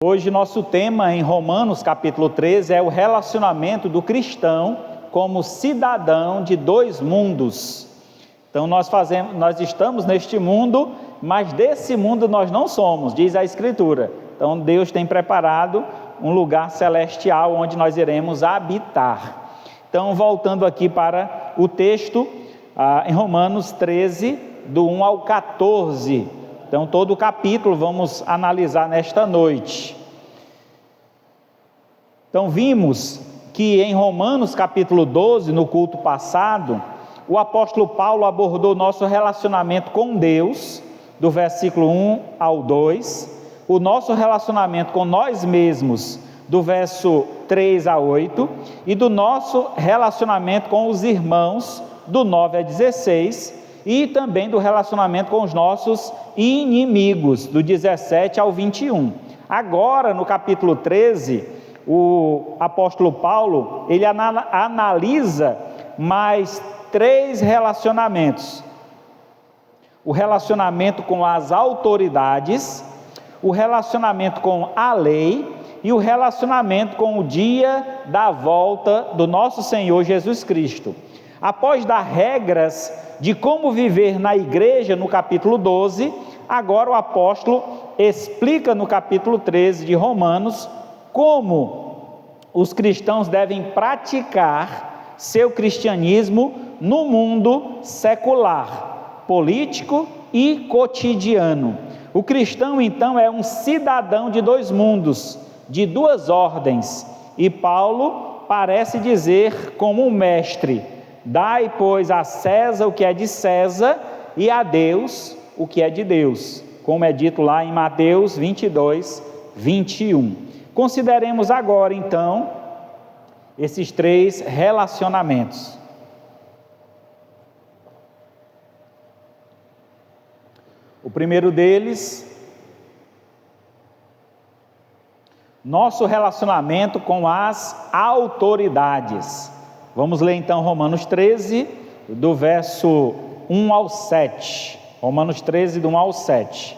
Hoje nosso tema em Romanos capítulo 13 é o relacionamento do cristão como cidadão de dois mundos. Então nós estamos neste mundo, mas desse mundo nós não somos, diz a Escritura. Então Deus tem preparado um lugar celestial onde nós iremos habitar. Então voltando aqui para o texto, em Romanos 13, do 1 ao 14. Então todo o capítulo vamos analisar nesta noite. Então vimos que em Romanos capítulo 12, no culto passado, o apóstolo Paulo abordou nosso relacionamento com Deus, do versículo 1 ao 2, o nosso relacionamento com nós mesmos, do verso 3 a 8, e do nosso relacionamento com os irmãos, do 9 a 16, e também do relacionamento com os nossos inimigos, do 17 ao 21. Agora, no capítulo 13, o apóstolo Paulo, ele analisa mais 3 relacionamentos: o relacionamento com as autoridades, o relacionamento com a lei e o relacionamento com o dia da volta do nosso Senhor Jesus Cristo. Após dar regras de como viver na igreja no capítulo 12, agora o apóstolo explica no capítulo 13 de Romanos como os cristãos devem praticar seu cristianismo no mundo secular, político e cotidiano. O cristão então é um cidadão de dois mundos, de duas ordens, e Paulo parece dizer como um mestre: dai, pois, a César o que é de César e a Deus o que é de Deus, como é dito lá em Mateus 22, 21. Consideremos agora, então, esses 3 relacionamentos. O primeiro deles, nosso relacionamento com as autoridades. Vamos ler então Romanos 13, do verso 1 ao 7. Romanos 13, do 1 ao 7.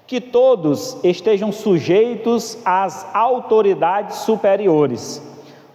Que todos estejam sujeitos às autoridades superiores,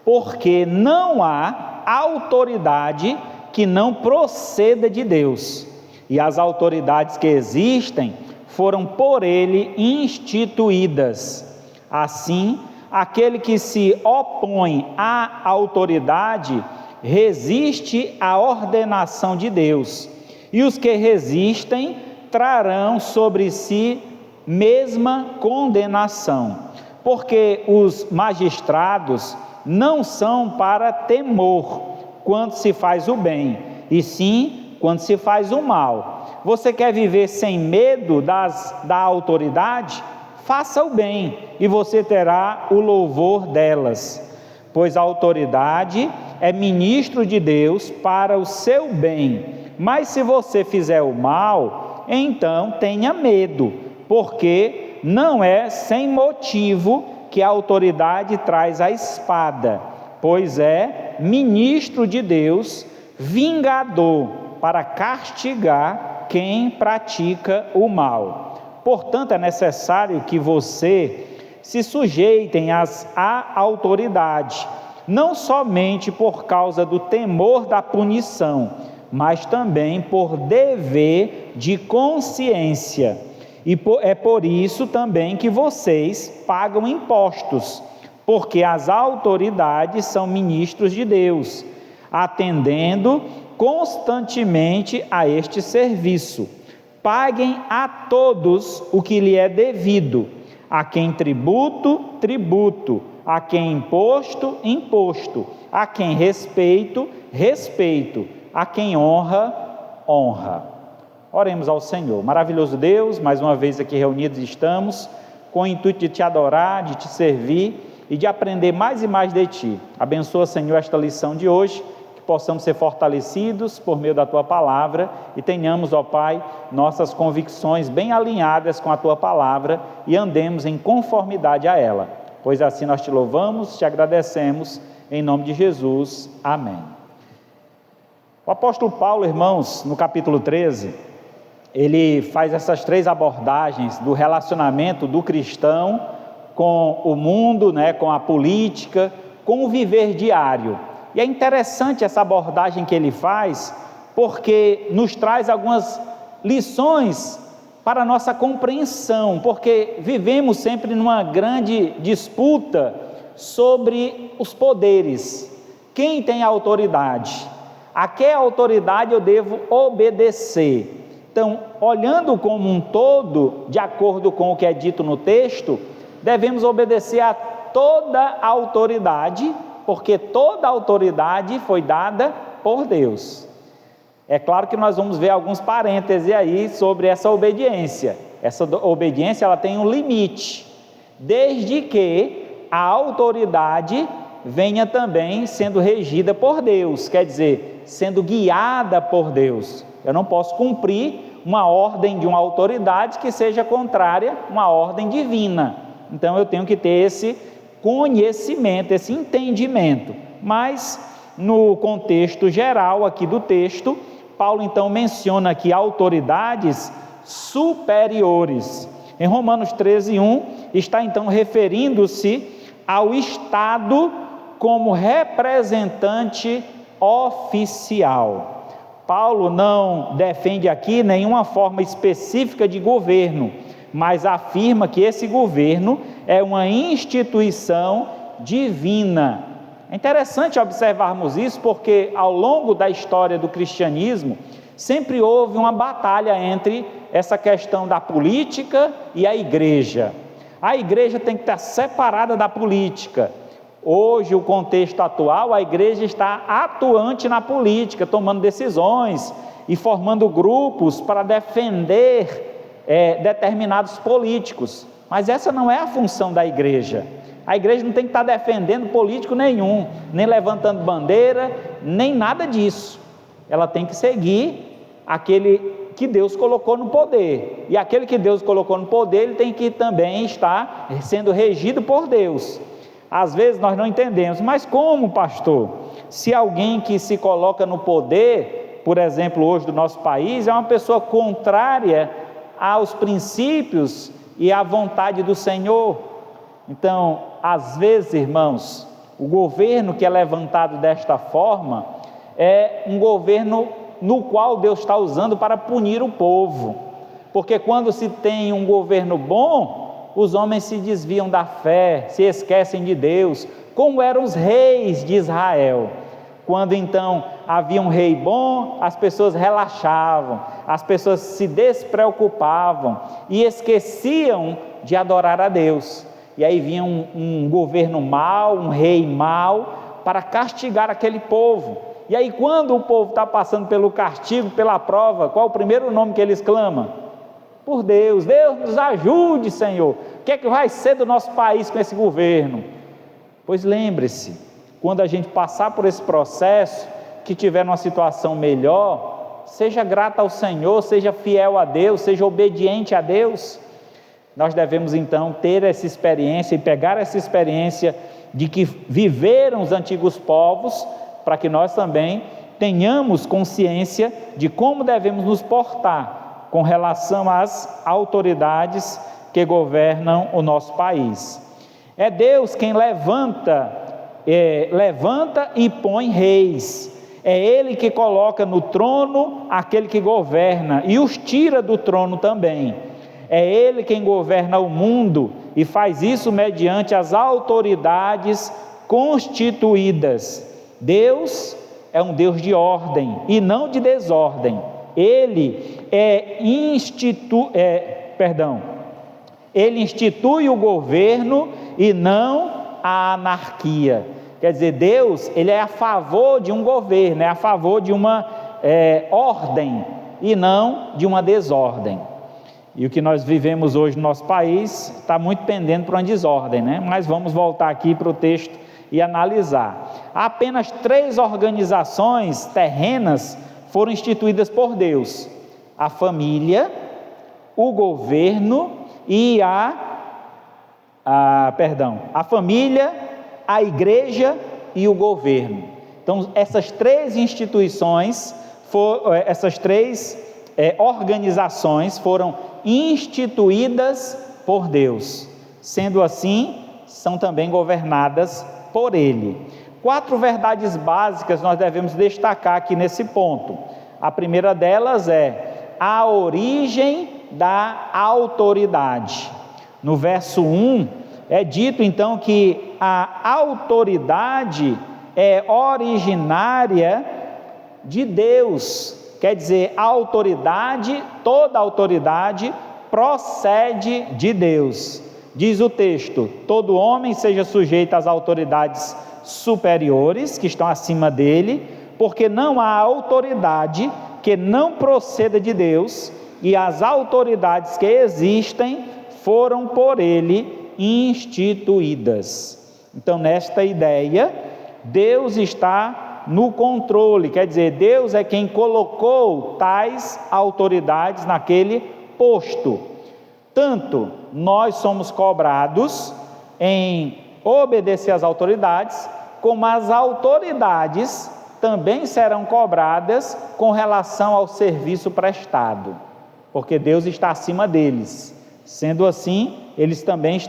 porque não há autoridade que não proceda de Deus, e as autoridades que existem foram por ele instituídas. Assim, aquele que se opõe à autoridade resiste à ordenação de Deus, e os que resistem trarão sobre si mesma condenação, porque os magistrados não são para temor quando se faz o bem, e sim quando se faz o mal. Você quer viver sem medo da autoridade? Faça o bem, e você terá o louvor delas, pois a autoridade é ministro de Deus para o seu bem. Mas se você fizer o mal, então tenha medo, porque não é sem motivo que a autoridade traz a espada, pois é ministro de Deus, vingador, para castigar quem pratica o mal. Portanto, é necessário que você se sujeitem à autoridade, não somente por causa do temor da punição, mas também por dever de consciência. E é por isso também que vocês pagam impostos, porque as autoridades são ministros de Deus, atendendo constantemente a este serviço. Paguem a todos o que lhe é devido, a quem tributo, tributo, a quem imposto, imposto, a quem respeito, respeito, a quem honra, honra. Oremos ao Senhor. Maravilhoso Deus, mais uma vez aqui reunidos estamos, com o intuito de te adorar, de te servir e de aprender mais e mais de ti. Abençoa, Senhor, esta lição de hoje, que possamos ser fortalecidos por meio da tua palavra e tenhamos, ó Pai, nossas convicções bem alinhadas com a tua palavra e andemos em conformidade a ela. Pois assim nós te louvamos, te agradecemos, em nome de Jesus. Amém. O apóstolo Paulo, irmãos, no capítulo 13, ele faz essas 3 abordagens do relacionamento do cristão com o mundo, né, com a política, com o viver diário. E é interessante essa abordagem que ele faz, porque nos traz algumas lições para a nossa compreensão, porque vivemos sempre numa grande disputa sobre os poderes. Quem tem autoridade? A que autoridade eu devo obedecer? Então, olhando como um todo, de acordo com o que é dito no texto, devemos obedecer a toda a autoridade, porque toda a autoridade foi dada por Deus. É claro que nós vamos ver alguns parênteses aí sobre essa obediência. Essa obediência, ela tem um limite, desde que a autoridade venha também sendo regida por Deus, quer dizer, sendo guiada por Deus. Eu não posso cumprir uma ordem de uma autoridade que seja contrária a uma ordem divina. Então eu tenho que ter esse conhecimento, esse entendimento. Mas no contexto geral aqui do texto, Paulo então menciona aqui autoridades superiores. Em Romanos 13:1 está então referindo-se ao Estado como representante oficial. Paulo não defende aqui nenhuma forma específica de governo, mas afirma que esse governo é uma instituição divina. É interessante observarmos isso, porque ao longo da história do cristianismo, sempre houve uma batalha entre essa questão da política e a igreja. A igreja tem que estar separada da política. Hoje, o contexto atual, a igreja está atuante na política, tomando decisões e formando grupos para defender determinados políticos. Mas essa não é a função da igreja. A igreja não tem que estar defendendo político nenhum, nem levantando bandeira, nem nada disso. Ela tem que seguir aquele que Deus colocou no poder. E aquele que Deus colocou no poder, ele tem que também estar sendo regido por Deus. Às vezes nós não entendemos, mas como, pastor? Se alguém que se coloca no poder, por exemplo, hoje do nosso país, é uma pessoa contrária aos princípios e à vontade do Senhor. Então, às vezes, irmãos, o governo que é levantado desta forma é um governo no qual Deus está usando para punir o povo, porque quando se tem um governo bom, os homens se desviam da fé, se esquecem de Deus, como eram os reis de Israel. Quando então havia um rei bom, as pessoas relaxavam, as pessoas se despreocupavam e esqueciam de adorar a Deus. E aí vinha um governo mau, um rei mau, para castigar aquele povo. E aí quando o povo está passando pelo castigo, pela prova, qual o primeiro nome que eles clamam? Por Deus. Deus nos ajude, Senhor. O que é que vai ser do nosso país com esse governo? Pois lembre-se, quando a gente passar por esse processo, que tiver numa situação melhor, seja grata ao Senhor, seja fiel a Deus, seja obediente a Deus. Nós devemos então ter essa experiência e pegar essa experiência de que viveram os antigos povos, para que nós também tenhamos consciência de como devemos nos portar com relação às autoridades que governam o nosso país. É Deus quem levanta e põe reis. É Ele que coloca no trono aquele que governa e os tira do trono também. É Ele quem governa o mundo e faz isso mediante as autoridades constituídas. Deus é um Deus de ordem e não de desordem. Ele institui o governo e não a anarquia. Quer dizer, Deus, ele é a favor de um governo, é a favor de uma ordem e não de uma desordem. E o que nós vivemos hoje no nosso país está muito pendendo para uma desordem, né? Mas vamos voltar aqui para o texto e analisar. Apenas 3 organizações terrenas foram instituídas por Deus: a família, o governo e a família, a igreja e o governo. Então essas 3 instituições, essas 3 organizações foram instituídas por Deus. Sendo assim, são também governadas por Ele. 4 verdades básicas nós devemos destacar aqui nesse ponto. A primeira delas é a origem da autoridade. No verso 1, é dito então que a autoridade é originária de Deus. Quer dizer, a autoridade, toda autoridade, procede de Deus. Diz o texto: todo homem seja sujeito às autoridades superiores que estão acima dele, porque não há autoridade que não proceda de Deus, e as autoridades que existem foram por ele instituídas. Então, nesta ideia, Deus está no controle, quer dizer, Deus é quem colocou tais autoridades naquele posto. Tanto nós somos cobrados em obedecer às autoridades, como as autoridades também serão cobradas com relação ao serviço prestado, porque Deus está acima deles. Sendo assim, eles também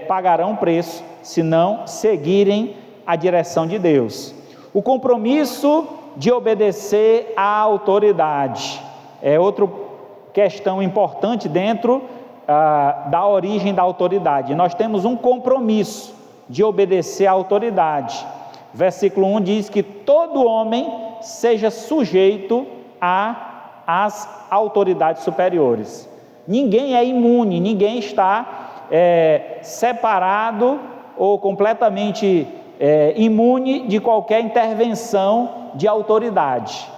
pagarão preço, se não seguirem a direção de Deus. O compromisso de obedecer à autoridade é outra questão importante dentro da origem da autoridade. Nós temos um compromisso de obedecer à autoridade. Versículo 1 diz que todo homem seja sujeito às autoridades superiores. Ninguém é imune, ninguém está separado ou completamente imune de qualquer intervenção de autoridade.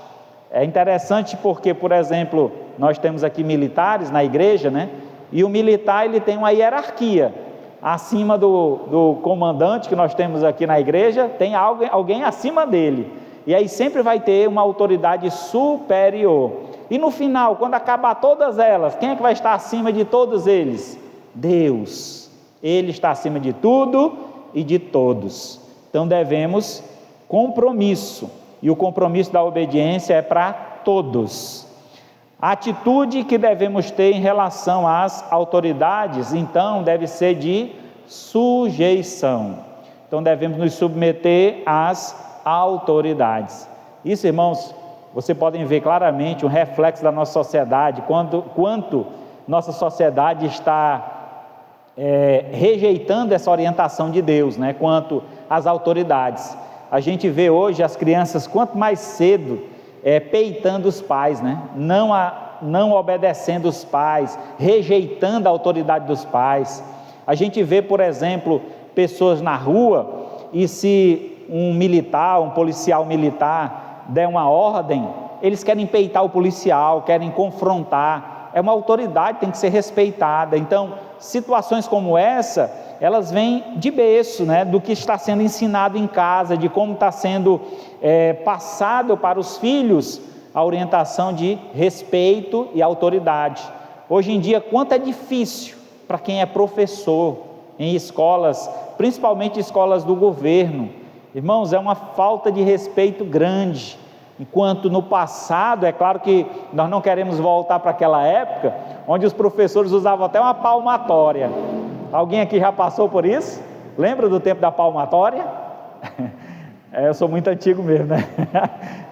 É interessante porque, por exemplo, nós temos aqui militares na igreja, né? E o militar, ele tem uma hierarquia. Acima do comandante que nós temos aqui na igreja, tem alguém acima dele. E aí sempre vai ter uma autoridade superior. E no final, quando acabar todas elas, quem é que vai estar acima de todos eles? Deus. Ele está acima de tudo e de todos. Então devemos compromisso. E o compromisso da obediência é para todos. A atitude que devemos ter em relação às autoridades, então, deve ser de sujeição. Então, devemos nos submeter às autoridades. Isso, irmãos, vocês podem ver claramente um reflexo da nossa sociedade, quanto nossa sociedade está rejeitando essa orientação de Deus, né, quanto às autoridades. A gente vê hoje as crianças, quanto mais cedo, peitando os pais, né? Não obedecendo os pais, rejeitando a autoridade dos pais. A gente vê, por exemplo, pessoas na rua, e se um militar, um policial militar der uma ordem, eles querem peitar o policial, querem confrontar. É uma autoridade, tem que ser respeitada. Então, situações como essa, elas vêm de berço, né, do que está sendo ensinado em casa, de como está sendo passado para os filhos a orientação de respeito e autoridade. Hoje em dia, quanto é difícil para quem é professor em escolas, principalmente escolas do governo. Irmãos, é uma falta de respeito grande. Enquanto no passado, é claro que nós não queremos voltar para aquela época, onde os professores usavam até uma palmatória. Alguém aqui já passou por isso? Lembra do tempo da palmatória? Eu sou muito antigo mesmo, né?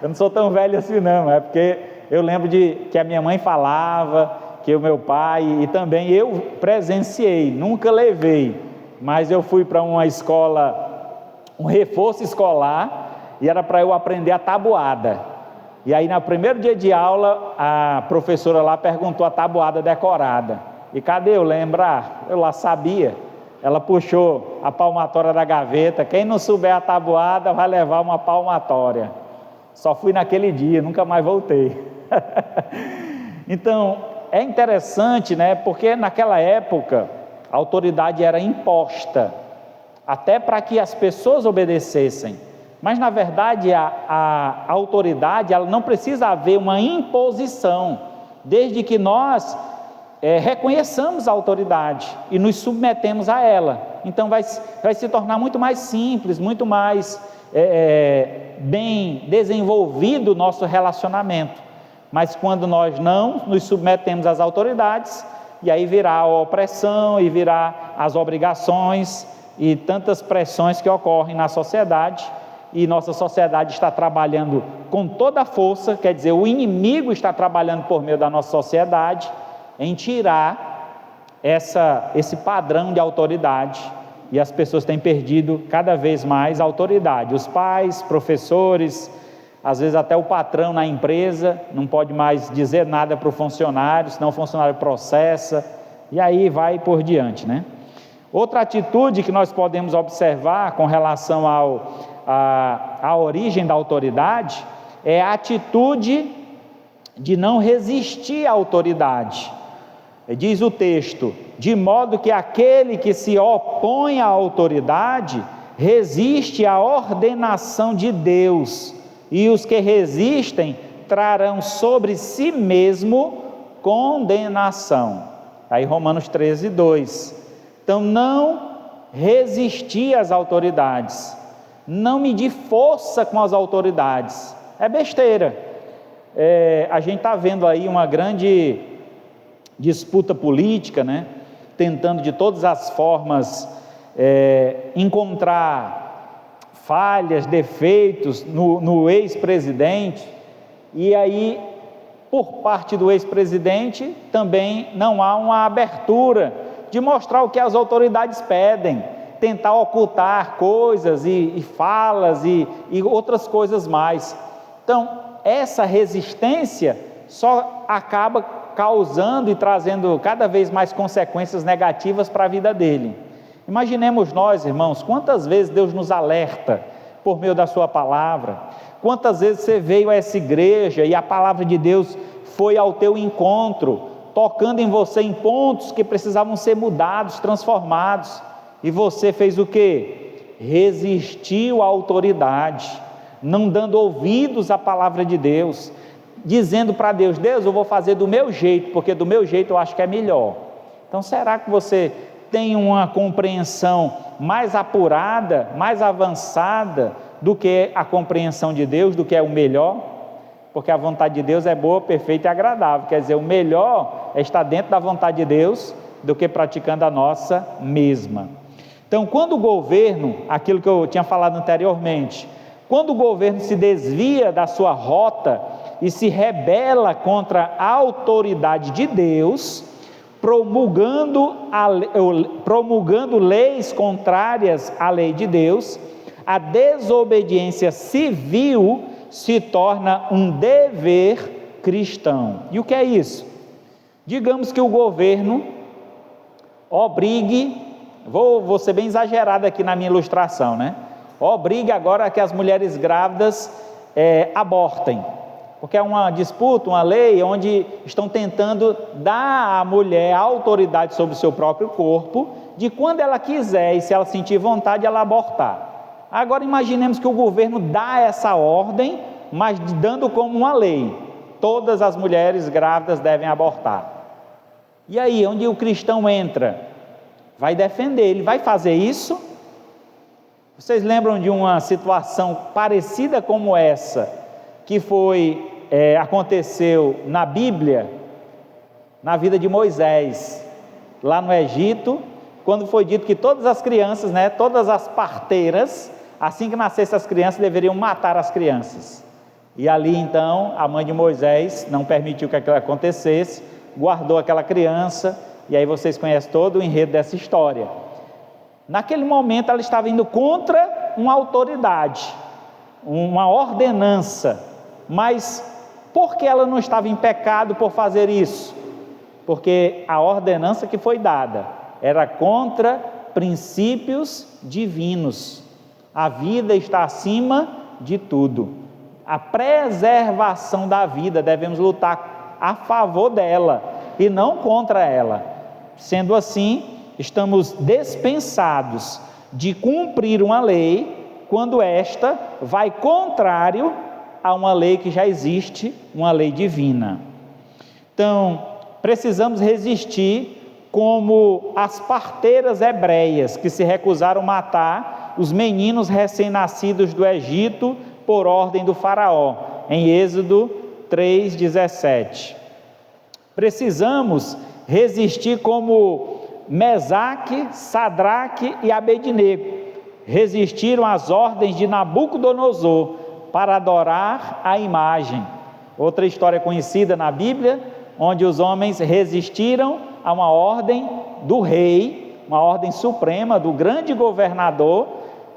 Eu não sou tão velho assim não, é porque eu lembro que a minha mãe falava, que o meu pai, e também eu presenciei, nunca levei, mas eu fui para uma escola, um reforço escolar, e era para eu aprender a tabuada. E aí no primeiro dia de aula, a professora lá perguntou a tabuada decorada. E cadê eu lembrar? Eu lá sabia. Ela puxou a palmatória da gaveta. Quem não souber a tabuada vai levar uma palmatória. Só fui naquele dia, nunca mais voltei. Então, é interessante, né? Porque naquela época a autoridade era imposta, até para que as pessoas obedecessem. Mas na verdade a autoridade, ela não precisa haver uma imposição, desde que nós reconheçamos a autoridade e nos submetemos a ela. Então vai se tornar muito mais simples, muito mais bem desenvolvido o nosso relacionamento. Mas quando nós não nos submetemos às autoridades, e aí virá a opressão e virá as obrigações e tantas pressões que ocorrem na sociedade, e nossa sociedade está trabalhando com toda a força, quer dizer, o inimigo está trabalhando por meio da nossa sociedade em tirar esse padrão de autoridade, e as pessoas têm perdido cada vez mais a autoridade. Os pais, professores, às vezes até o patrão na empresa não pode mais dizer nada para o funcionário, senão o funcionário processa, e aí vai por diante, né? Outra atitude que nós podemos observar com relação à origem da autoridade é a atitude de não resistir à autoridade. Diz o texto: de modo que aquele que se opõe à autoridade resiste à ordenação de Deus, e os que resistem trarão sobre si mesmo condenação. Aí Romanos 13, 2. Então, não resistir às autoridades, não medir força com as autoridades, é besteira. A gente está vendo aí uma grande disputa política, né? Tentando de todas as formas encontrar falhas, defeitos no ex-presidente, e aí, por parte do ex-presidente, também não há uma abertura de mostrar o que as autoridades pedem, tentar ocultar coisas e falas e outras coisas mais. Então, essa resistência só acaba causando e trazendo cada vez mais consequências negativas para a vida dele. Imaginemos nós, irmãos, quantas vezes Deus nos alerta por meio da sua palavra, quantas vezes você veio a essa igreja e a palavra de Deus foi ao teu encontro, tocando em você em pontos que precisavam ser mudados, transformados, e você fez o quê? Resistiu à autoridade, não dando ouvidos à palavra de Deus, dizendo para Deus: Deus, eu vou fazer do meu jeito, porque do meu jeito eu acho que é melhor. Então, será que você tem uma compreensão mais apurada, mais avançada do que a compreensão de Deus, do que é o melhor? Porque a vontade de Deus é boa, perfeita e agradável, quer dizer, o melhor é estar dentro da vontade de Deus do que praticando a nossa mesma. Então, quando o governo, aquilo que eu tinha falado anteriormente, quando o governo se desvia da sua rota e se rebela contra a autoridade de Deus, promulgando leis contrárias à lei de Deus, a desobediência civil se torna um dever cristão. E o que é isso? Digamos que o governo obrigue, vou ser bem exagerado aqui na minha ilustração, né? Obrigue agora que as mulheres grávidas abortem, porque é uma disputa, uma lei onde estão tentando dar à mulher a autoridade sobre o seu próprio corpo, de quando ela quiser e se ela sentir vontade, ela abortar. Agora imaginemos que o governo dá essa ordem, mas dando como uma lei: todas as mulheres grávidas devem abortar. E aí, onde o cristão entra? Vai defender, ele vai fazer isso? Vocês lembram de uma situação parecida como essa, que aconteceu na Bíblia, na vida de Moisés, lá no Egito, quando foi dito que todas as crianças, todas as parteiras, assim que nascessem as crianças, deveriam matar as crianças. E ali então, a mãe de Moisés não permitiu que aquilo acontecesse, guardou aquela criança, e aí vocês conhecem todo o enredo dessa história. Naquele momento ela estava indo contra uma autoridade, uma ordenança, mas por que ela não estava em pecado por fazer isso? Porque a ordenança que foi dada era contra princípios divinos. A vida está acima de tudo. A preservação da vida, devemos lutar a favor dela e não contra ela. Sendo assim, estamos dispensados de cumprir uma lei quando esta vai contrário a uma lei que já existe, uma lei divina. Então, precisamos resistir como as parteiras hebreias que se recusaram a matar os meninos recém-nascidos do Egito por ordem do faraó, em Êxodo 3:17. Precisamos resistir como Mesaque, Sadraque e Abednego. Resistiram às ordens de Nabucodonosor para adorar a imagem. Outra história conhecida na Bíblia, onde os homens resistiram a uma ordem do rei, uma ordem suprema do grande governador,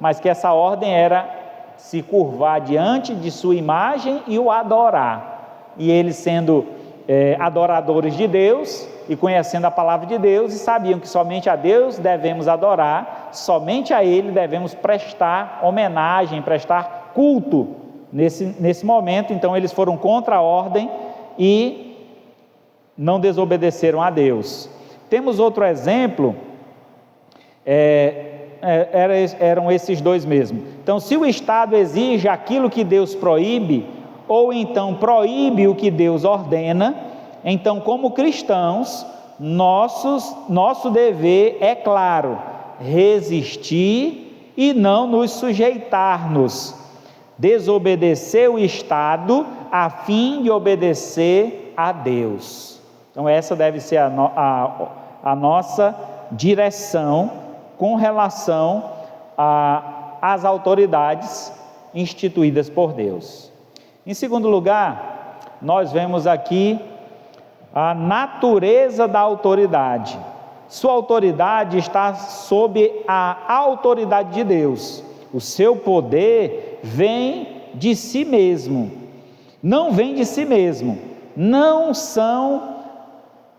mas que essa ordem era se curvar diante de sua imagem e o adorar. E eles sendo adoradores de Deus e conhecendo a palavra de Deus, e sabiam que somente a Deus devemos adorar, somente a Ele devemos prestar homenagem, prestar culto nesse momento. Então eles foram contra a ordem e não desobedeceram a Deus. Temos outro exemplo, eram esses dois mesmo. Então, se o Estado exige aquilo que Deus proíbe, ou então proíbe o que Deus ordena, então, como cristãos, nosso dever é claro: resistir e não nos sujeitar-nos, desobedecer o Estado a fim de obedecer a Deus. Então essa deve ser a nossa direção com relação às autoridades instituídas por Deus. Em segundo lugar, nós vemos aqui a natureza da autoridade. Sua autoridade está sob a autoridade de Deus. O seu poder vem de si mesmo, não vem de si mesmo, não são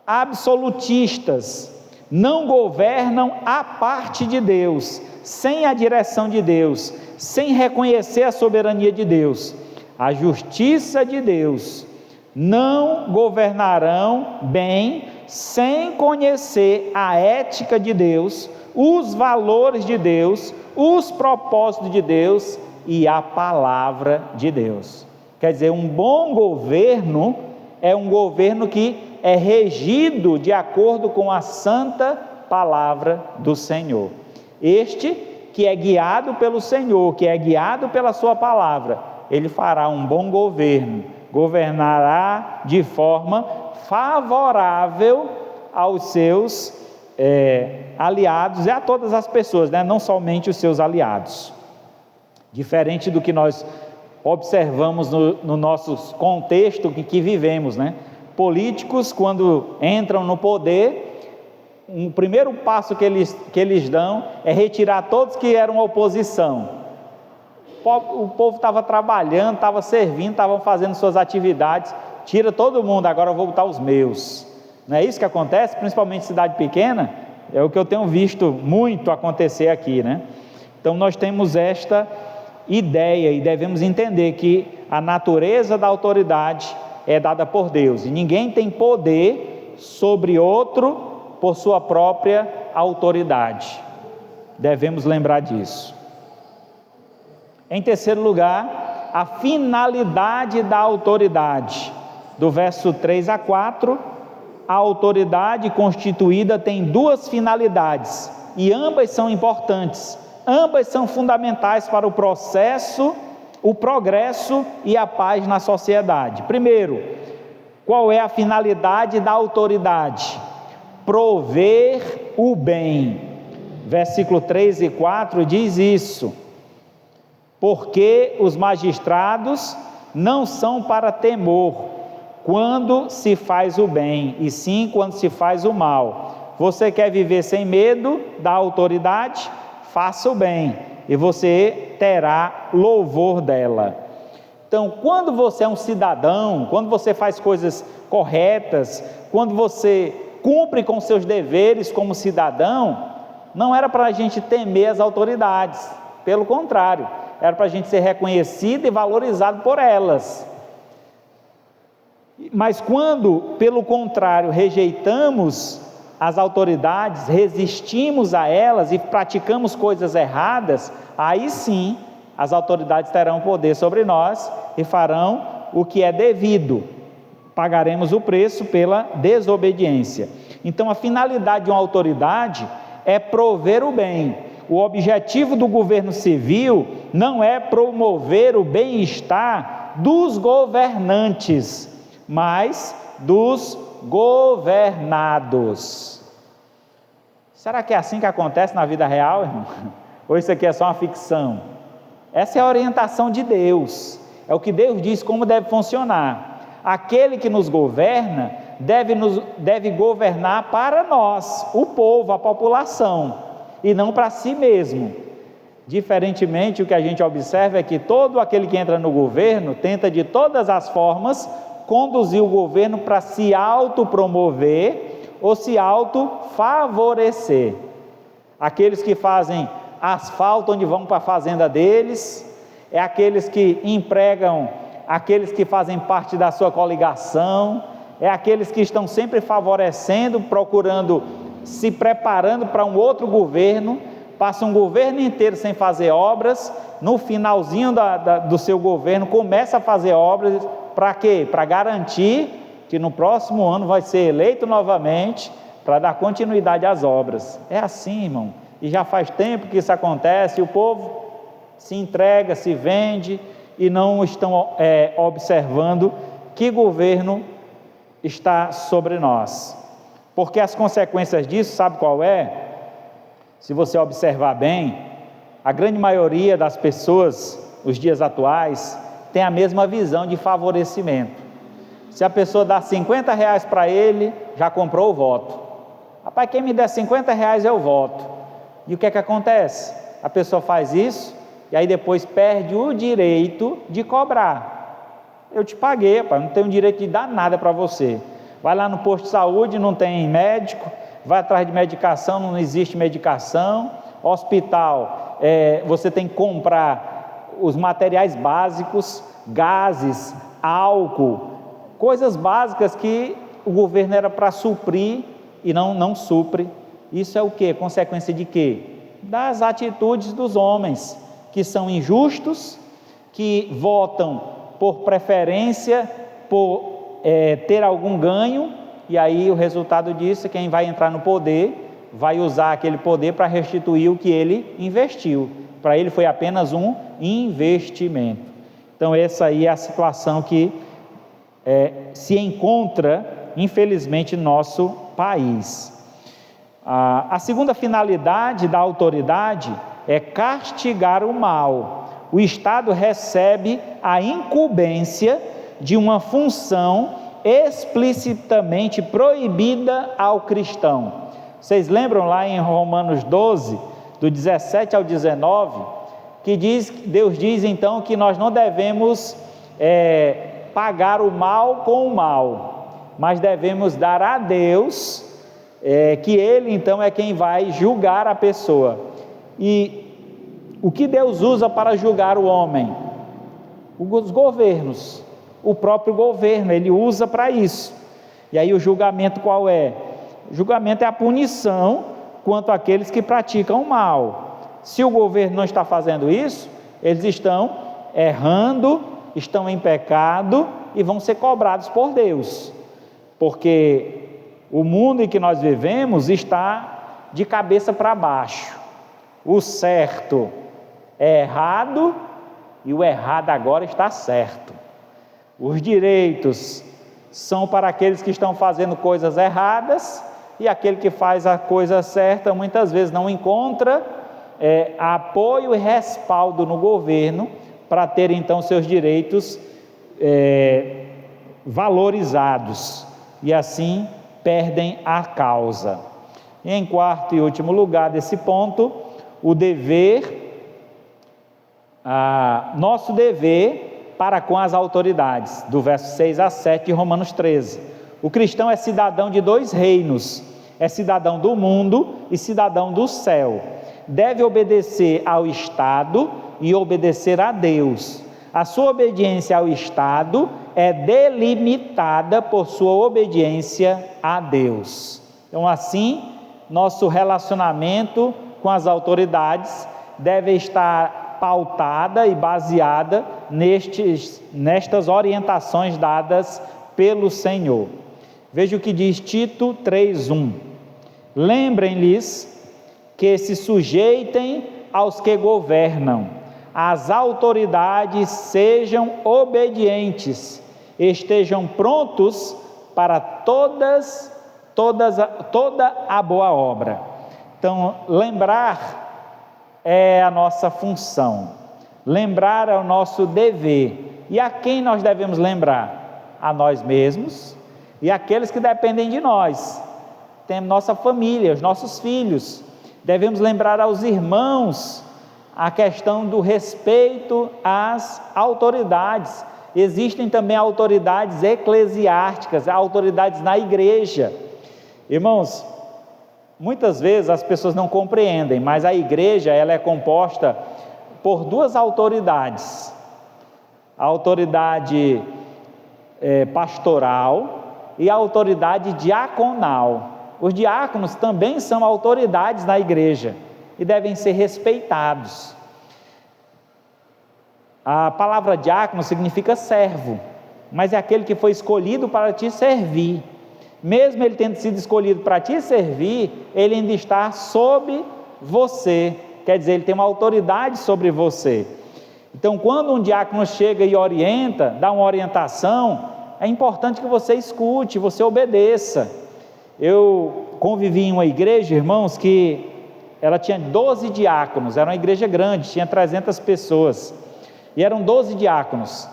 absolutistas, não governam a parte de Deus, sem a direção de Deus, sem reconhecer a soberania de Deus, a justiça de Deus. Não governarão bem sem conhecer a ética de Deus, os valores de Deus, os propósitos de Deus e a palavra de Deus. Quer dizer, um bom governo é um governo que é regido de acordo com a santa palavra do Senhor. Este que é guiado pelo Senhor, que é guiado pela sua palavra, ele fará um bom governo, governará de forma favorável aos seus aliados e a todas as pessoas, né? Não somente os seus aliados. Diferente do que nós observamos no nosso contexto em que vivemos, né? Políticos, quando entram no poder, o primeiro passo que eles dão é retirar todos que eram oposição. O povo estava trabalhando, estava servindo, estavam fazendo suas atividades, tira todo mundo, agora eu vou botar os meus. Não é isso que acontece, principalmente em cidade pequena? É o que eu tenho visto muito acontecer aqui, né? Então nós temos esta ideia e devemos entender que a natureza da autoridade é dada por Deus, e ninguém tem poder sobre outro por sua própria autoridade. Devemos lembrar disso. Em terceiro lugar, a finalidade da autoridade. Do verso 3 a 4, a autoridade constituída tem duas finalidades, e ambas são importantes, ambas são fundamentais para o processo, o progresso e a paz na sociedade. Primeiro, qual é a finalidade da autoridade? Prover o bem. Versículo 3 e 4 diz isso: porque os magistrados não são para temor quando se faz o bem, e sim quando se faz o mal. Você quer viver sem medo da autoridade? Faça o bem, e você terá louvor dela. Então, quando você é um cidadão, quando você faz coisas corretas, quando você cumpre com seus deveres como cidadão, não era para a gente temer as autoridades, pelo contrário, era para a gente ser reconhecido e valorizado por elas. Mas quando, pelo contrário, rejeitamos as autoridades, resistimos a elas e praticamos coisas erradas, aí sim as autoridades terão poder sobre nós e farão o que é devido, pagaremos o preço pela desobediência. Então a finalidade de uma autoridade é prover o bem. O objetivo do governo civil não é promover o bem-estar dos governantes, mas dos governados. Será que é assim que acontece na vida real, irmão? Ou isso aqui é só uma ficção? Essa é a orientação de Deus, é o que Deus diz como deve funcionar. Aquele que nos governa deve governar para nós, o povo, a população, e não para si mesmo. Diferentemente, o que a gente observa é que todo aquele que entra no governo tenta de todas as formas conduzir o governo para se autopromover ou se autofavorecer. Aqueles que fazem asfalto onde vão para a fazenda deles, é aqueles que empregam aqueles que fazem parte da sua coligação, é aqueles que estão sempre favorecendo, procurando, se preparando para um outro governo, passa um governo inteiro sem fazer obras, no finalzinho do seu governo começa a fazer obras, para quê? Para garantir que no próximo ano vai ser eleito novamente, para dar continuidade às obras. É assim, irmão, e já faz tempo que isso acontece, e o povo se entrega, se vende, e não estão observando que governo está sobre nós, porque as consequências disso, sabe qual é? Se você observar bem, a grande maioria das pessoas, nos dias atuais, tem a mesma visão de favorecimento. Se a pessoa dá R$50 para ele, já comprou o voto. Rapaz, quem me der R$50 eu voto. E o que é que acontece? A pessoa faz isso, e aí depois perde o direito de cobrar. Eu te paguei, rapaz, não tenho direito de dar nada para você. Vai lá no posto de saúde, não tem médico, vai atrás de medicação, não existe medicação. Hospital, você tem que comprar os materiais básicos, gases, álcool, coisas básicas que o governo era para suprir e não supre. Isso é o quê? Consequência de quê? Das atitudes dos homens, que são injustos, que votam por preferência, por ter algum ganho, e aí o resultado disso é quem vai entrar no poder vai usar aquele poder para restituir o que ele investiu. Para ele foi apenas um investimento. Então essa aí é a situação que se encontra, infelizmente, no nosso país. A segunda finalidade da autoridade é castigar o mal. O Estado recebe a incumbência de uma função explicitamente proibida ao cristão. Vocês lembram lá em Romanos 12, do 17 ao 19, que Deus diz então que nós não devemos pagar o mal com o mal, mas devemos dar a Deus, que Ele então é quem vai julgar a pessoa. E o que Deus usa para julgar o homem? Os governos, o próprio governo, Ele usa para isso. E aí o julgamento qual é? O julgamento é a punição quanto àqueles que praticam o mal. Se o governo não está fazendo isso, eles estão errando, estão em pecado e vão ser cobrados por Deus, porque o mundo em que nós vivemos está de cabeça para baixo. O certo é errado e o errado agora está certo. Os direitos são para aqueles que estão fazendo coisas erradas, e aquele que faz a coisa certa muitas vezes não encontra apoio e respaldo no governo para ter então seus direitos valorizados, e assim perdem a causa. E em quarto e último lugar desse ponto, o dever, nosso dever para com as autoridades, do verso 6 a 7 de Romanos 13. O cristão é cidadão de dois reinos, é cidadão do mundo e cidadão do céu. Deve obedecer ao Estado e obedecer a Deus. A sua obediência ao Estado é delimitada por sua obediência a Deus. Então, assim, nosso relacionamento com as autoridades deve estar pautada e baseada nestas orientações dadas pelo Senhor. Veja o que diz Tito 3:1. Lembrem-lhes que se sujeitem aos que governam, as autoridades sejam obedientes, estejam prontos para toda a boa obra. Então, lembrar é a nossa função, lembrar é o nosso dever. E a quem nós devemos lembrar? A nós mesmos e aqueles que dependem de nós. Temos nossa família, os nossos filhos. Devemos lembrar aos irmãos a questão do respeito às autoridades. Existem também autoridades eclesiásticas, autoridades na igreja. Irmãos, muitas vezes as pessoas não compreendem, mas a igreja ela é composta por duas autoridades. A autoridade pastoral e a autoridade diaconal. Os diáconos também são autoridades na igreja e devem ser respeitados. A palavra diácono significa servo, mas é aquele que foi escolhido para te servir. Mesmo ele tendo sido escolhido para te servir, ele ainda está sob você, quer dizer, ele tem uma autoridade sobre você. Então, quando um diácono chega e orienta, dá uma orientação, é importante que você escute, você obedeça. Eu convivi em uma igreja, irmãos, que ela tinha 12 diáconos, era uma igreja grande, tinha 300 pessoas, e eram 12 diáconos.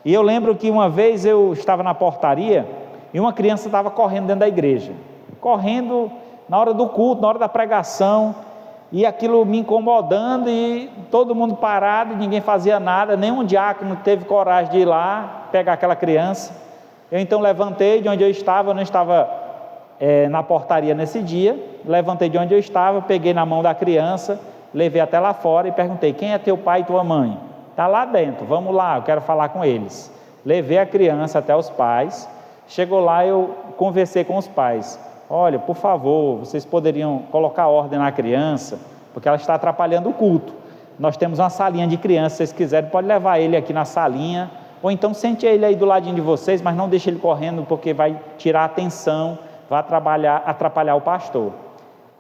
E eu lembro que uma vez eu estava na portaria, e uma criança estava correndo dentro da igreja, correndo na hora do culto, na hora da pregação, e aquilo me incomodando, e todo mundo parado, e ninguém fazia nada, nenhum diácono teve coragem de ir lá, pegar aquela criança. Eu então levantei de onde eu estava, não estava na portaria nesse dia, levantei de onde eu estava, peguei na mão da criança, levei até lá fora e perguntei: quem é teu pai e tua mãe? Está lá dentro, vamos lá, eu quero falar com eles. Levei a criança até os pais, chegou lá, eu conversei com os pais: olha, por favor, vocês poderiam colocar ordem na criança, porque ela está atrapalhando o culto. Nós temos uma salinha de criança, se vocês quiserem, pode levar ele aqui na salinha, ou então sente ele aí do ladinho de vocês, mas não deixe ele correndo, porque vai tirar a atenção, vai atrapalhar o pastor.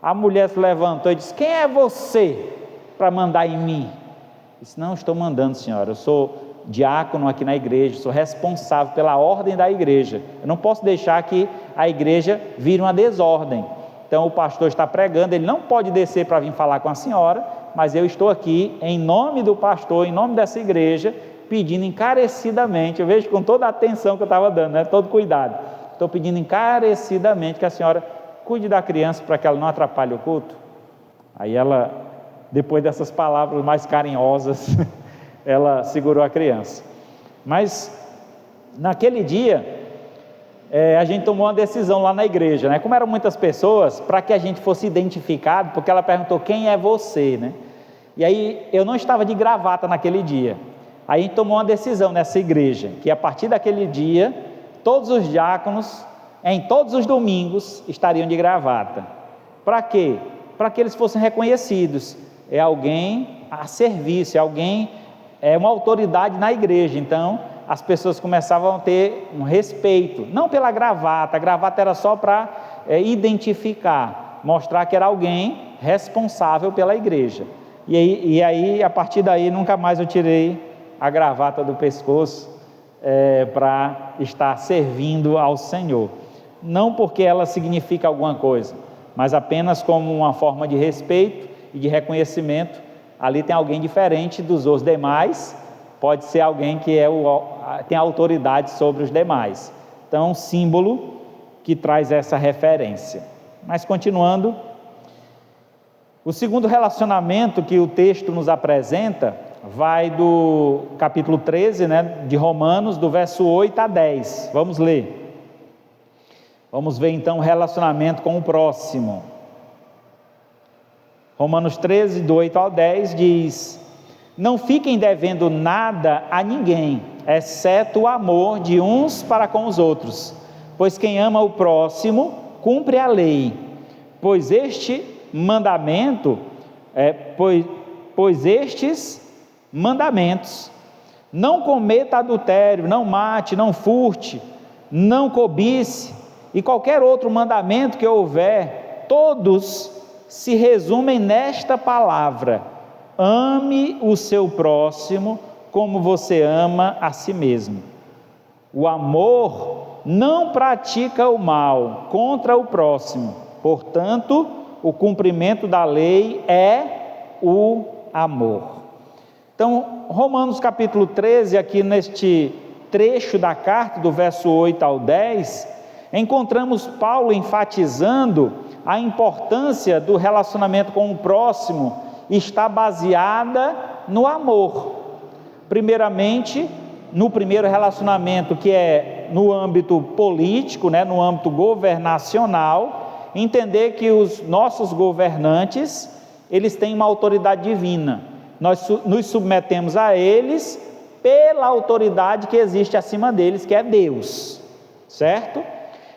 A mulher se levantou e disse: quem é você para mandar em mim? Eu disse: não estou mandando, senhora, eu sou diácono aqui na igreja, sou responsável pela ordem da igreja, eu não posso deixar que a igreja vire uma desordem. Então o pastor está pregando, ele não pode descer para vir falar com a senhora, mas eu estou aqui em nome do pastor, em nome dessa igreja, pedindo encarecidamente, eu vejo com toda a atenção que eu estava dando, né? Todo cuidado, estou pedindo encarecidamente que a senhora cuide da criança para que ela não atrapalhe o culto. Aí ela, depois dessas palavras mais carinhosas, ela segurou a criança. Mas naquele dia a gente tomou uma decisão lá na igreja, né? Como eram muitas pessoas, para que a gente fosse identificado, porque ela perguntou: quem é você, né? E aí eu não estava de gravata naquele dia. Aí a gente tomou uma decisão nessa igreja, que a partir daquele dia, todos os diáconos, em todos os domingos, estariam de gravata. Para quê? Para que eles fossem reconhecidos. É alguém a serviço, é uma autoridade na igreja. Então as pessoas começavam a ter um respeito, não pela gravata, a gravata era só para identificar, mostrar que era alguém responsável pela igreja. E aí, a partir daí, nunca mais eu tirei a gravata do pescoço para estar servindo ao Senhor. Não porque ela significa alguma coisa, mas apenas como uma forma de respeito e de reconhecimento. Ali tem alguém diferente dos outros demais, pode ser alguém que tem autoridade sobre os demais. Então, um símbolo que traz essa referência. Mas continuando, o segundo relacionamento que o texto nos apresenta vai do capítulo 13, né, de Romanos, do verso 8 a 10. Vamos ler. Vamos ver então o relacionamento com o próximo. Romanos 13, do 8 ao 10 diz: não fiquem devendo nada a ninguém, exceto o amor de uns para com os outros, pois quem ama o próximo cumpre a lei. Pois estes mandamentos, não cometa adultério, não mate, não furte, não cobice, e qualquer outro mandamento que houver, todos se resumem nesta palavra: ame o seu próximo como você ama a si mesmo. O amor não pratica o mal contra o próximo. Portanto, o cumprimento da lei é o amor. Então, Romanos capítulo 13, aqui neste trecho da carta, do verso 8 ao 10, encontramos Paulo enfatizando a importância do relacionamento com o próximo, está baseada no amor. Primeiramente, no primeiro relacionamento, que é no âmbito político, no âmbito governacional, entender que os nossos governantes, eles têm uma autoridade divina. Nós nos submetemos a eles pela autoridade que existe acima deles, que é Deus, certo?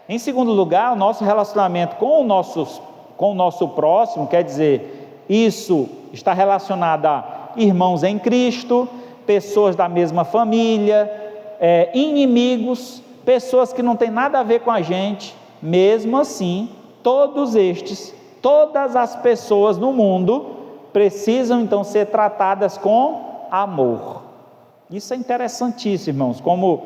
Em segundo lugar, o nosso relacionamento com o nosso próximo, quer dizer, isso está relacionado a irmãos em Cristo, pessoas da mesma família, inimigos, pessoas que não têm nada a ver com a gente. Mesmo assim, todas as pessoas no mundo precisam então ser tratadas com amor. Isso é interessantíssimo, irmãos, como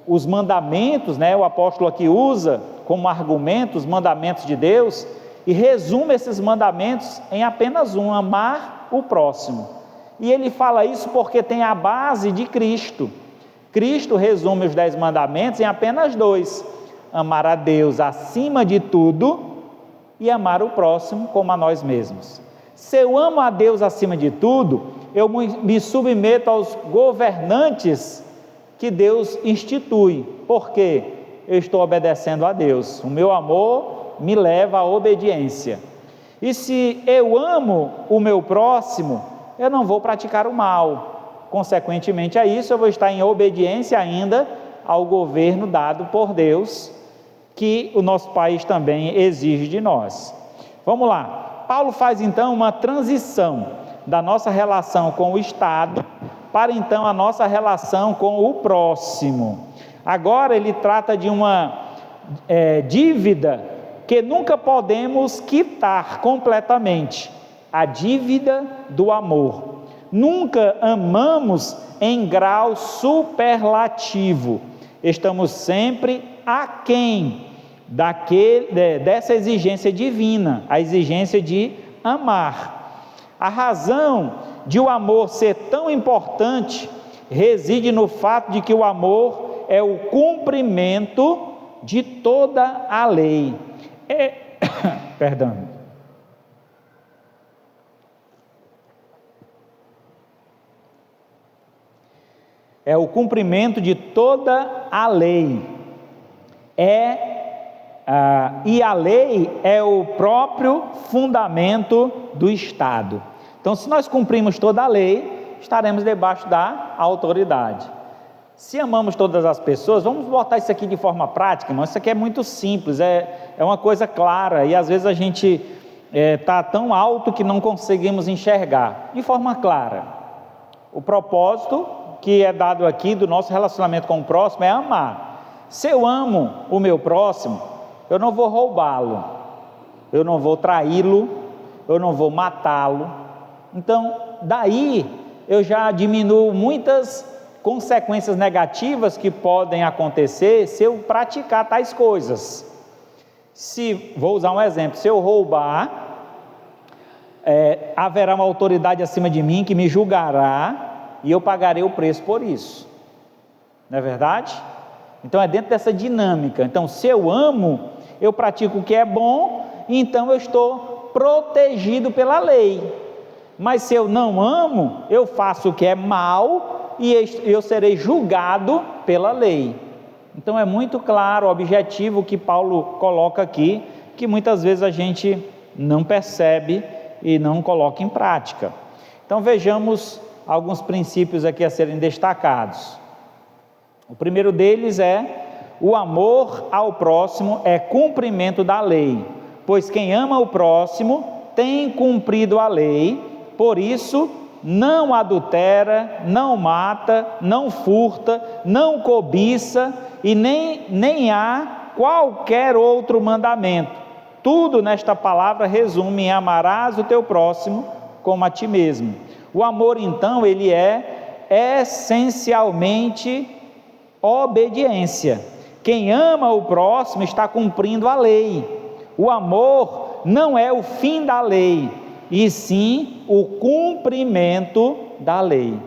os mandamentos, o apóstolo aqui usa como argumento os mandamentos de Deus e resume esses mandamentos em apenas um: amar o próximo. E ele fala isso porque tem a base de Cristo. Cristo resume os 10 mandamentos em apenas 2: amar a Deus acima de tudo e amar o próximo como a nós mesmos. Se eu amo a Deus acima de tudo, eu me submeto aos governantes que Deus institui, porque eu estou obedecendo a Deus. O meu amor me leva à obediência. E se eu amo o meu próximo, eu não vou praticar o mal. Consequentemente a isso, eu vou estar em obediência ainda ao governo dado por Deus, que o nosso país também exige de nós. Vamos lá. Paulo faz então uma transição da nossa relação com o Estado para então a nossa relação com o próximo. Agora ele trata de uma dívida que nunca podemos quitar completamente: a dívida do amor. Nunca amamos em grau superlativo, estamos sempre aquém dessa exigência divina, a exigência de amar. A razão de o amor ser tão importante reside no fato de que o amor é o cumprimento de toda a lei. É o cumprimento de toda a lei. E a lei é o próprio fundamento do Estado. Então, se nós cumprimos toda a lei, estaremos debaixo da autoridade. Se amamos todas as pessoas, vamos botar isso aqui de forma prática, irmão. Isso aqui é muito simples, é uma coisa clara, e às vezes a gente está tão alto que não conseguimos enxergar. De forma clara, o propósito que é dado aqui do nosso relacionamento com o próximo é amar. Se eu amo o meu próximo, eu não vou roubá-lo, eu não vou traí-lo, eu não vou matá-lo. Então, daí eu já diminuo muitas consequências negativas que podem acontecer se eu praticar tais coisas. Vou usar um exemplo: se eu roubar, haverá uma autoridade acima de mim que me julgará e eu pagarei o preço por isso. Não é verdade? Então é dentro dessa dinâmica. Então, se eu amo, eu pratico o que é bom, então eu estou protegido pela lei. Mas se eu não amo, eu faço o que é mal e eu serei julgado pela lei. Então é muito claro o objetivo que Paulo coloca aqui, que muitas vezes a gente não percebe e não coloca em prática. Então vejamos alguns princípios aqui a serem destacados. O primeiro deles é: o amor ao próximo é cumprimento da lei, pois quem ama o próximo tem cumprido a lei. Por isso, não adultera, não mata, não furta, não cobiça e nem há qualquer outro mandamento. Tudo nesta palavra resume em: amarás o teu próximo como a ti mesmo. O amor, então, ele é essencialmente obediência. Quem ama o próximo está cumprindo a lei. O amor não é o fim da lei, e sim o cumprimento da lei.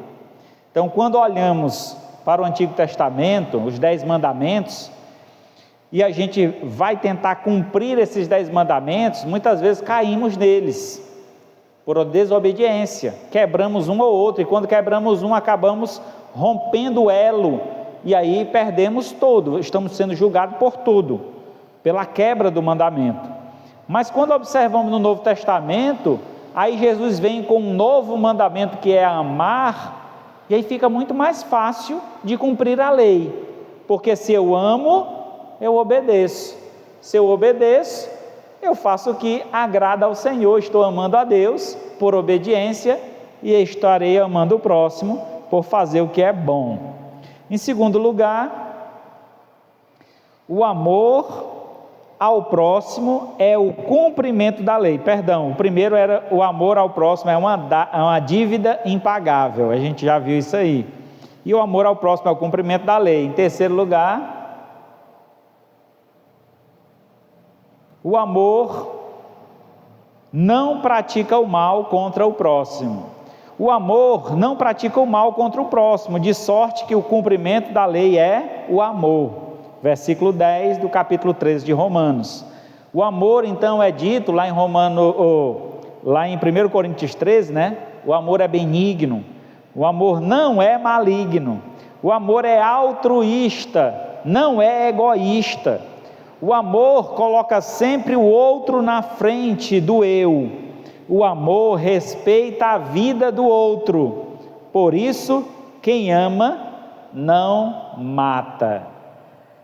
Então, quando olhamos para o Antigo Testamento, os 10 mandamentos, e a gente vai tentar cumprir esses 10 mandamentos, muitas vezes caímos neles, por desobediência, quebramos um ou outro, e quando quebramos um, acabamos rompendo o elo, e aí perdemos todo, estamos sendo julgados por tudo, pela quebra do mandamento. Mas quando observamos no Novo Testamento, aí Jesus vem com um novo mandamento, que é amar, e aí fica muito mais fácil de cumprir a lei, porque se eu amo, eu obedeço. Se eu obedeço, eu faço o que agrada ao Senhor. Estou amando a Deus por obediência e estarei amando o próximo por fazer o que é bom. Em segundo lugar, o amor ao próximo é o cumprimento da lei. Perdão, o primeiro era o amor ao próximo, é uma dívida impagável. A gente já viu isso aí. E o amor ao próximo é o cumprimento da lei. Em terceiro lugar, o amor não pratica o mal contra o próximo. O amor não pratica o mal contra o próximo, de sorte que o cumprimento da lei é o amor. Versículo 10 do capítulo 13 de Romanos. O amor, então, é dito lá em lá em 1 Coríntios 13, né? O amor é benigno, o amor não é maligno, o amor é altruísta, não é egoísta. O amor coloca sempre o outro na frente do eu. O amor respeita a vida do outro. Por isso, quem ama não mata.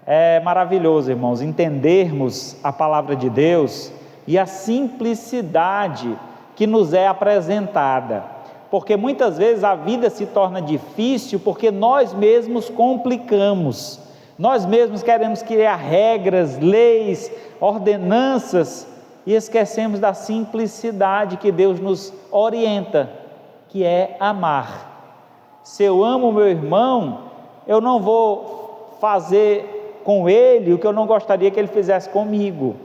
É maravilhoso, irmãos, entendermos a palavra de Deus e a simplicidade que nos é apresentada. Porque muitas vezes a vida se torna difícil porque nós mesmos complicamos. Nós mesmos queremos criar regras, leis, ordenanças e esquecemos da simplicidade que Deus nos orienta, que é amar. Se eu amo o meu irmão, eu não vou fazer com ele o que eu não gostaria que ele fizesse comigo.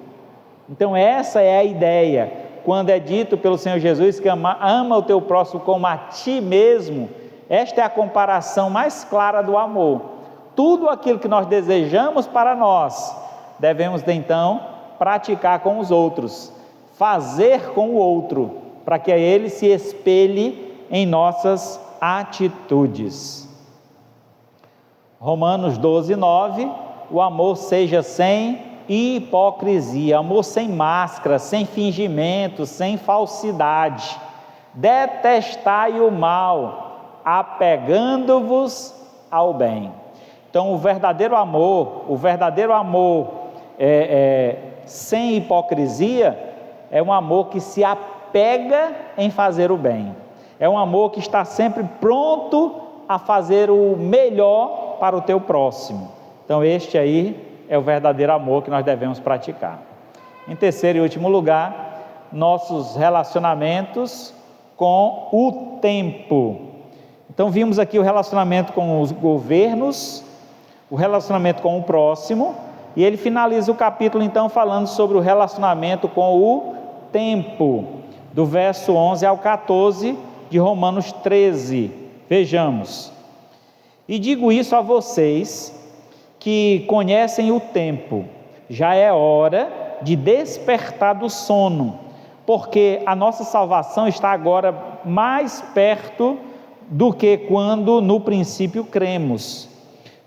Então essa é a ideia, quando é dito pelo Senhor Jesus que ama o teu próximo como a ti mesmo. Esta é a comparação mais clara do amor. Tudo aquilo que nós desejamos para nós, devemos então praticar com os outros, fazer com o outro, para que ele se espelhe em nossas atitudes. Romanos 12, 9, o amor seja sem hipocrisia, amor sem máscara, sem fingimento, sem falsidade. Detestai o mal, apegando-vos ao bem. Então o verdadeiro amor sem hipocrisia, é um amor que se apega em fazer o bem, é um amor que está sempre pronto a fazer o melhor para o teu próximo. Então este aí é o verdadeiro amor que nós devemos praticar. Em terceiro e último lugar, nossos relacionamentos com o tempo. Então vimos aqui o relacionamento com os governos, o relacionamento com o próximo, e ele finaliza o capítulo então falando sobre o relacionamento com o tempo, do verso 11 ao 14 de Romanos 13. Vejamos: e digo isso a vocês que conhecem o tempo, já é hora de despertar do sono, porque a nossa salvação está agora mais perto do que quando no princípio cremos.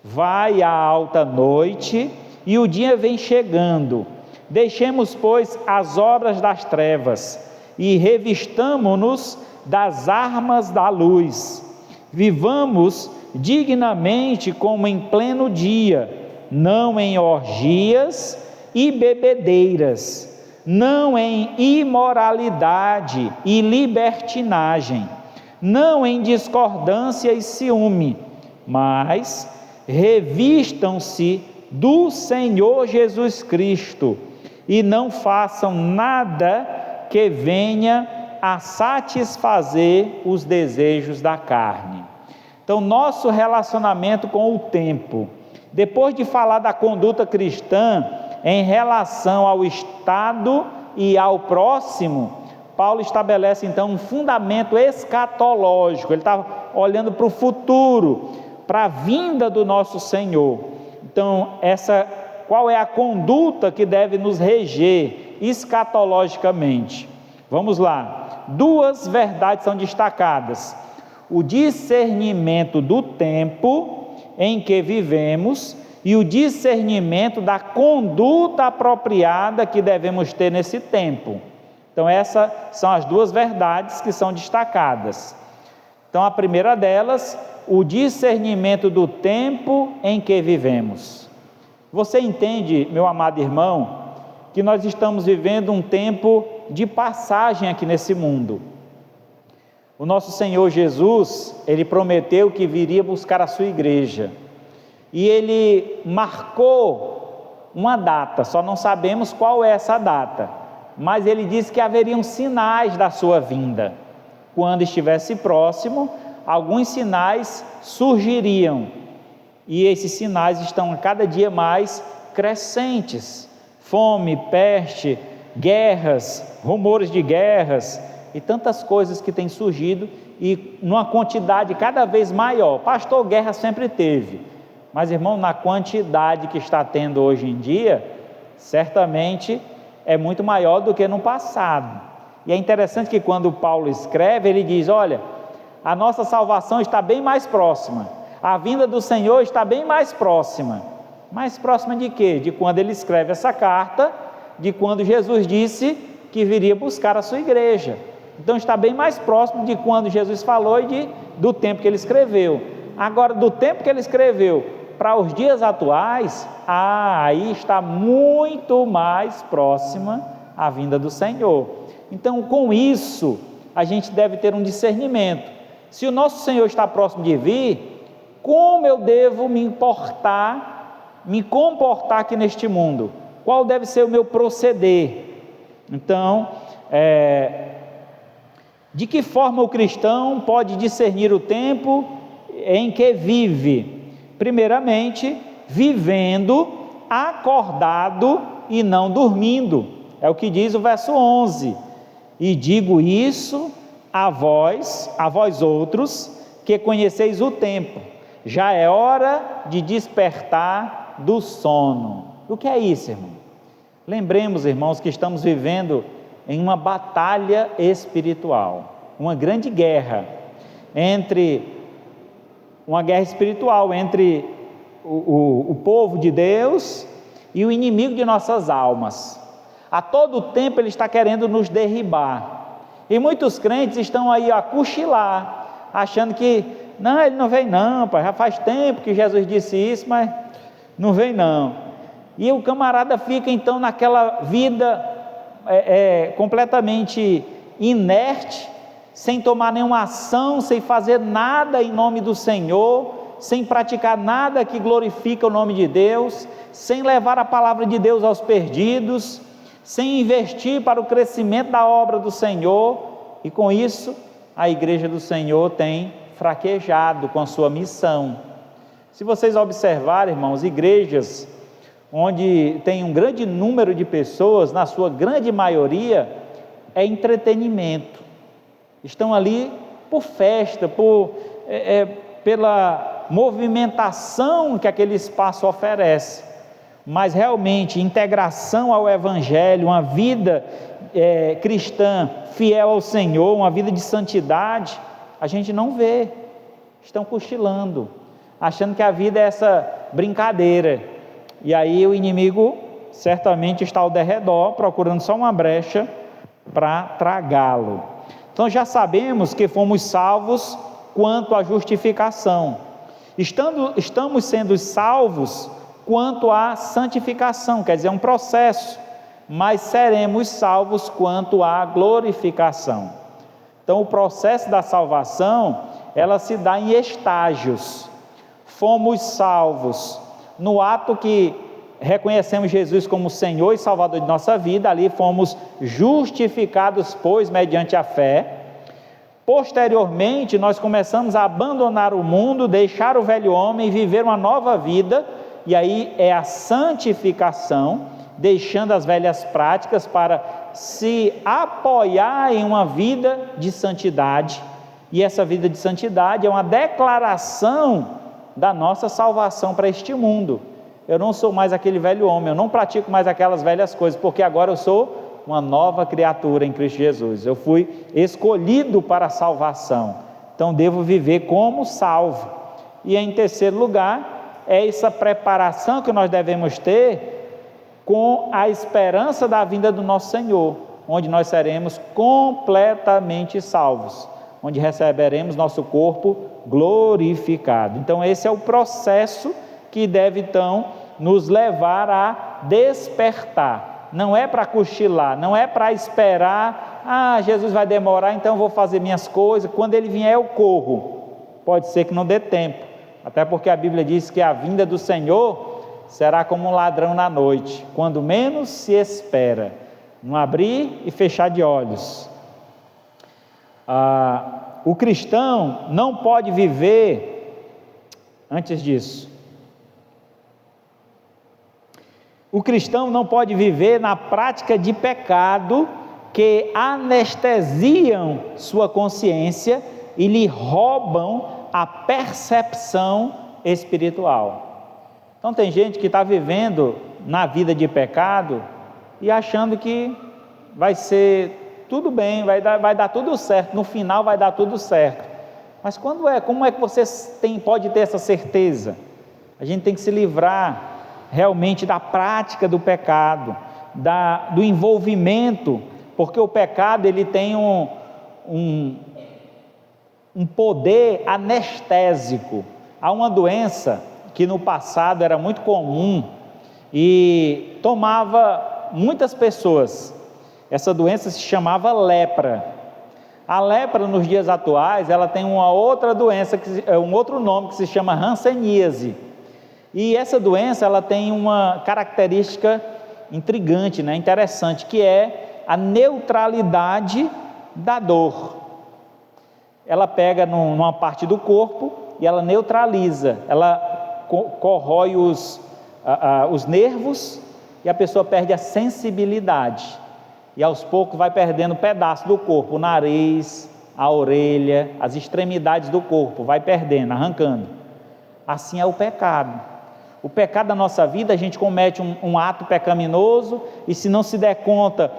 Vai a alta noite e o dia vem chegando. Deixemos, pois, as obras das trevas e revistamo-nos das armas da luz. Vivamos dignamente como em pleno dia, não em orgias e bebedeiras, não em imoralidade e libertinagem, não em discordância e ciúme, mas revistam-se do Senhor Jesus Cristo e não façam nada que venha a satisfazer os desejos da carne. Então, nosso relacionamento com o tempo Depois de falar da conduta cristã em relação ao Estado e ao próximo, Paulo estabelece então um fundamento escatológico. Ele está olhando para o futuro, para a vinda do nosso Senhor. Então, qual é a conduta que deve nos reger escatologicamente? Vamos lá. Duas verdades são destacadas: o discernimento do tempo em que vivemos e o discernimento da conduta apropriada que devemos ter nesse tempo. Então, essas são as duas verdades que são destacadas. Então, a primeira delas, o discernimento do tempo em que vivemos. Você entende, meu amado irmão, que nós estamos vivendo um tempo de passagem aqui nesse mundo. O nosso Senhor Jesus, Ele prometeu que viria buscar a sua igreja. E Ele marcou uma data, só não sabemos qual é essa data. Mas Ele disse que haveriam sinais da sua vinda. Quando estivesse próximo, alguns sinais surgiriam. E esses sinais estão a cada dia mais crescentes. Fome, peste, guerras, rumores de guerras e tantas coisas que têm surgido e numa quantidade cada vez maior. Pastor, guerra sempre teve, mas irmão, na quantidade que está tendo hoje em dia, certamente é muito maior do que no passado. E é interessante que quando Paulo escreve, ele diz: olha, a nossa salvação está bem mais próxima, a vinda do Senhor está bem mais próxima. Mais próxima de quê? De quando ele escreve essa carta, de quando Jesus disse que viria buscar a sua igreja. Então está bem mais próximo de quando Jesus falou e do tempo que ele escreveu. Agora, do tempo que ele escreveu para os dias atuais, aí está muito mais próxima a vinda do Senhor. Então, com isso, a gente deve ter um discernimento. Se o nosso Senhor está próximo de vir, como eu devo me comportar aqui neste mundo? Qual deve ser o meu proceder? Então, de que forma o cristão pode discernir o tempo em que vive? Primeiramente, vivendo acordado e não dormindo. É o que diz o verso 11. E digo isso a vós outros, que conheceis o tempo. Já é hora de despertar do sono. O que é isso, irmão? Lembremos, irmãos, que estamos vivendo em uma batalha espiritual, uma grande guerra espiritual entre o povo de Deus e o inimigo de nossas almas. A todo tempo ele está querendo nos derribar, e muitos crentes estão aí a cochilar, achando que não, ele não vem não, pai, já faz tempo que Jesus disse isso, mas não vem não. E o camarada fica então naquela vida completamente inerte, sem tomar nenhuma ação, sem fazer nada em nome do Senhor, sem praticar nada que glorifica o nome de Deus, sem levar a palavra de Deus aos perdidos, sem investir para o crescimento da obra do Senhor. E com isso a igreja do Senhor tem fraquejado com a sua missão. Se vocês observarem, irmãos, igrejas onde tem um grande número de pessoas, na sua grande maioria, é entretenimento. Estão ali por festa, pela movimentação que aquele espaço oferece. Mas realmente, integração ao Evangelho, uma vida cristã fiel ao Senhor, uma vida de santidade, a gente não vê. Estão cochilando, achando que a vida é essa brincadeira. E aí o inimigo certamente está ao derredor, procurando só uma brecha para tragá-lo. Então já sabemos que fomos salvos quanto à justificação. Estamos sendo salvos quanto à santificação, quer dizer, é um processo, mas seremos salvos quanto à glorificação. Então o processo da salvação, ela se dá em estágios. Fomos salvos no ato que reconhecemos Jesus como Senhor e Salvador de nossa vida, ali fomos justificados, pois, mediante a fé. Posteriormente, nós começamos a abandonar o mundo, deixar o velho homem e viver uma nova vida, e aí é a santificação, deixando as velhas práticas para se apoiar em uma vida de santidade, e essa vida de santidade é uma declaração da nossa salvação para este mundo. Eu não sou mais aquele velho homem, eu não pratico mais aquelas velhas coisas, porque agora eu sou uma nova criatura em Cristo Jesus, eu fui escolhido para a salvação, então devo viver como salvo. E em terceiro lugar, é essa preparação que nós devemos ter com a esperança da vinda do nosso Senhor, onde nós seremos completamente salvos, onde receberemos nosso corpo glorificado. Então esse é o processo que deve então nos levar a despertar. Não é para cochilar, não é para esperar, Jesus vai demorar, então eu vou fazer minhas coisas, quando Ele vier eu corro. Pode ser que não dê tempo, até porque a Bíblia diz que a vinda do Senhor será como um ladrão na noite, quando menos se espera, no abrir e fechar de olhos. O cristão não pode viver, antes disso, o cristão não pode viver na prática de pecado que anestesiam sua consciência e lhe roubam a percepção espiritual. Então tem gente que está vivendo na vida de pecado e achando que vai ser tudo bem, vai dar tudo certo, no final vai dar tudo certo. Mas como é que você pode ter essa certeza? A gente tem que se livrar realmente da prática do pecado, do envolvimento, porque o pecado ele tem um poder anestésico. Há uma doença que no passado era muito comum e tomava muitas pessoas. Essa doença se chamava lepra. A lepra nos dias atuais, ela tem uma outra doença, um outro nome que se chama hanseníase. E essa doença, ela tem uma característica intrigante, interessante, que é a neutralidade da dor. Ela pega numa parte do corpo e ela neutraliza, ela corrói os nervos e a pessoa perde a sensibilidade, e aos poucos vai perdendo pedaço do corpo, o nariz, a orelha, as extremidades do corpo, vai perdendo, arrancando. Assim é o pecado. O pecado da nossa vida, a gente comete um ato pecaminoso e se não se der conta,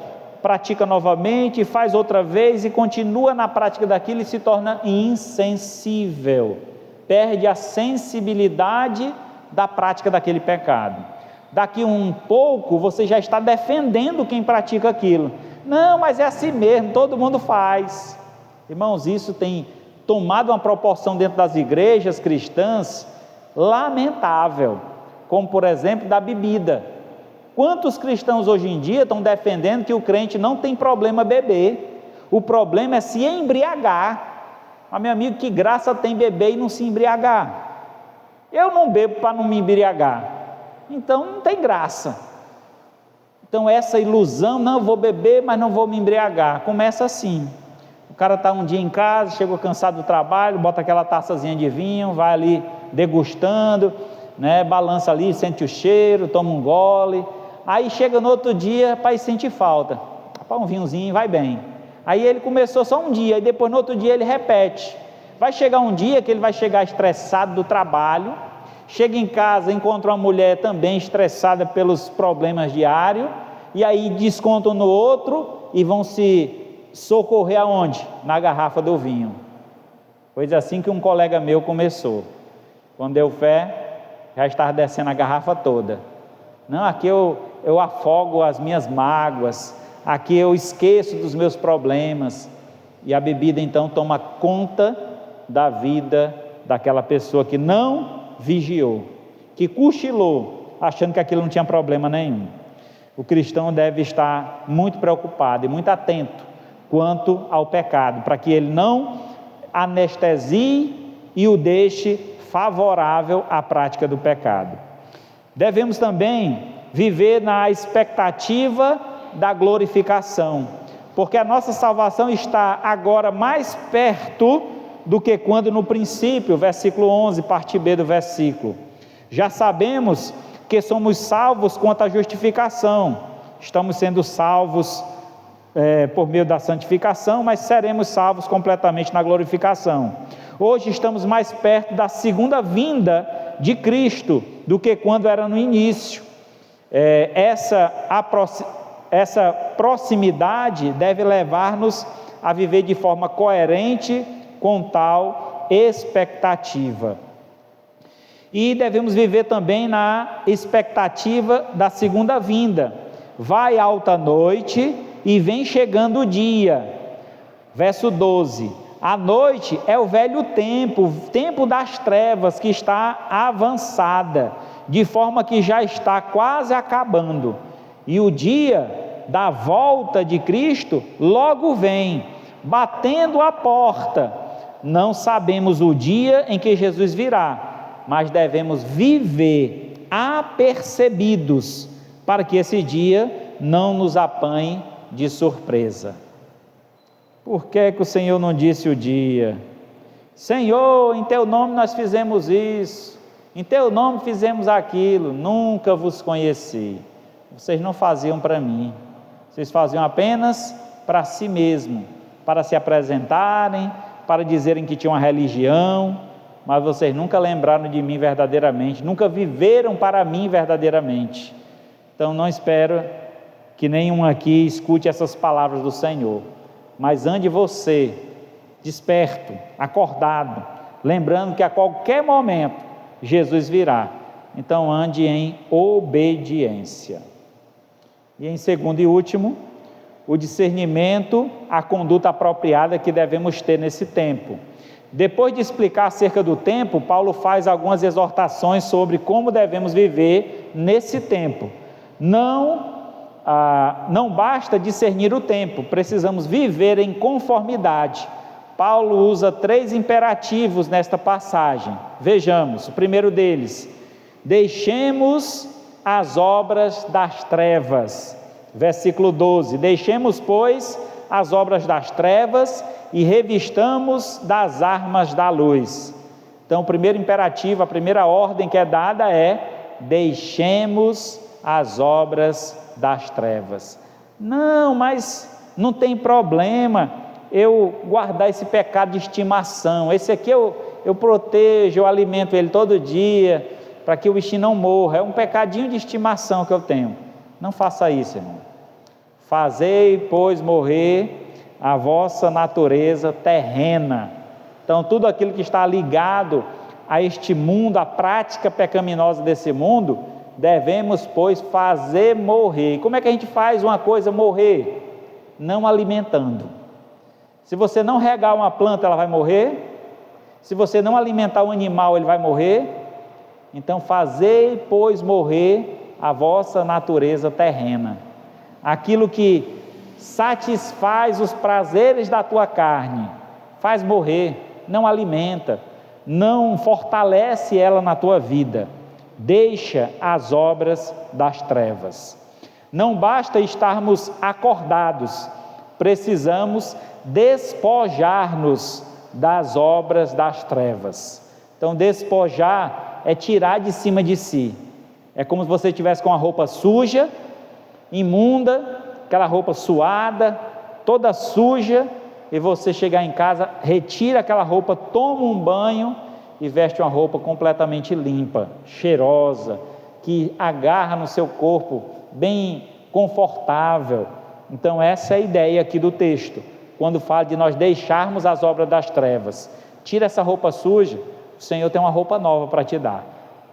pratica novamente, faz outra vez e continua na prática daquilo e se torna insensível, perde a sensibilidade da prática daquele pecado. Daqui um pouco você já está defendendo quem pratica aquilo. Não, mas é assim mesmo, todo mundo faz. Irmãos, isso tem tomado uma proporção dentro das igrejas cristãs lamentável, como por exemplo da bebida. Quantos cristãos hoje em dia estão defendendo que o crente não tem problema beber, o problema é se embriagar. Meu amigo, que graça tem beber e não se embriagar? Eu não bebo para não me embriagar, então não tem graça. Então essa ilusão, não, eu vou beber mas não vou me embriagar, começa assim. O cara está um dia em casa, chegou cansado do trabalho, bota aquela taçazinha de vinho, vai ali degustando, balança ali, sente o cheiro, toma um gole, aí chega no outro dia, pai, sente falta, um vinhozinho vai bem. Aí ele começou só um dia, e depois no outro dia ele repete. Vai chegar um dia que ele vai chegar estressado do trabalho, chega em casa, encontra uma mulher também estressada pelos problemas diários, e aí descontam no outro e vão se socorrer aonde? Na garrafa do vinho. Pois é assim que um colega meu começou. Quando deu fé, já estava descendo a garrafa toda. Não, aqui eu afogo as minhas mágoas, aqui eu esqueço dos meus problemas. E a bebida então toma conta da vida daquela pessoa que não vigiou, que cochilou, achando que aquilo não tinha problema nenhum. O cristão deve estar muito preocupado e muito atento quanto ao pecado, para que ele não anestesie e o deixe favorável à prática do pecado. Devemos também viver na expectativa da glorificação, porque a nossa salvação está agora mais perto do que quando no princípio, versículo 11, parte B do versículo. Já sabemos que somos salvos quanto à justificação, estamos sendo salvos por meio da santificação, mas seremos salvos completamente na glorificação. Hoje estamos mais perto da segunda vinda de Cristo do que quando era no início. Essa proximidade deve levar-nos a viver de forma coerente com tal expectativa. E devemos viver também na expectativa da segunda vinda. Vai alta noite e vem chegando o dia. Verso 12: a noite é o velho tempo, o tempo das trevas, que está avançada, de forma que já está quase acabando, e o dia da volta de Cristo logo vem, batendo a porta. Não sabemos o dia em que Jesus virá, mas devemos viver apercebidos, para que esse dia não nos apanhe de surpresa. Por que o Senhor não disse o dia? Senhor, em teu nome nós fizemos isso, em teu nome fizemos aquilo, nunca vos conheci. Vocês não faziam para mim, vocês faziam apenas para si mesmo, para se apresentarem, para dizerem que tinham uma religião, mas vocês nunca lembraram de mim verdadeiramente, nunca viveram para mim verdadeiramente. Então não espero que nenhum aqui escute essas palavras do Senhor, mas ande você, desperto, acordado, lembrando que a qualquer momento Jesus virá. Então ande em obediência. E em segundo e último, o discernimento, a conduta apropriada que devemos ter nesse tempo. Depois de explicar acerca do tempo, Paulo faz algumas exortações sobre como devemos viver nesse tempo. Não basta discernir o tempo, precisamos viver em conformidade. Paulo usa 3 imperativos nesta passagem. Vejamos, o primeiro deles: deixemos as obras das trevas. Versículo 12: deixemos, pois, as obras das trevas e revistamos das armas da luz. Então, o primeiro imperativo, a primeira ordem que é dada é: deixemos as obras das trevas. Não, mas não tem problema eu guardar esse pecado de estimação. Esse aqui eu protejo, eu alimento ele todo dia, para que o bichinho não morra. É um pecadinho de estimação que eu tenho. Não faça isso, irmão. Fazei, pois, morrer a vossa natureza terrena. Então, tudo aquilo que está ligado a este mundo, a prática pecaminosa desse mundo, devemos, pois, fazer morrer. Como é que a gente faz uma coisa morrer? Não alimentando. Se você não regar uma planta, ela vai morrer. Se você não alimentar um animal, ele vai morrer. Então, fazei, pois, morrer a vossa natureza terrena. Aquilo que satisfaz os prazeres da tua carne, faz morrer, não alimenta, não fortalece ela na tua vida. Deixa as obras das trevas. Não basta estarmos acordados, precisamos despojar-nos das obras das trevas. Então, despojar é tirar de cima de si. É como se você estivesse com a roupa suja, imunda, aquela roupa suada, toda suja, e você chegar em casa, retira aquela roupa, toma um banho e veste uma roupa completamente limpa, cheirosa, que agarra no seu corpo, bem confortável. Então essa é a ideia aqui do texto, quando fala de nós deixarmos as obras das trevas. Tira essa roupa suja, o Senhor tem uma roupa nova para te dar,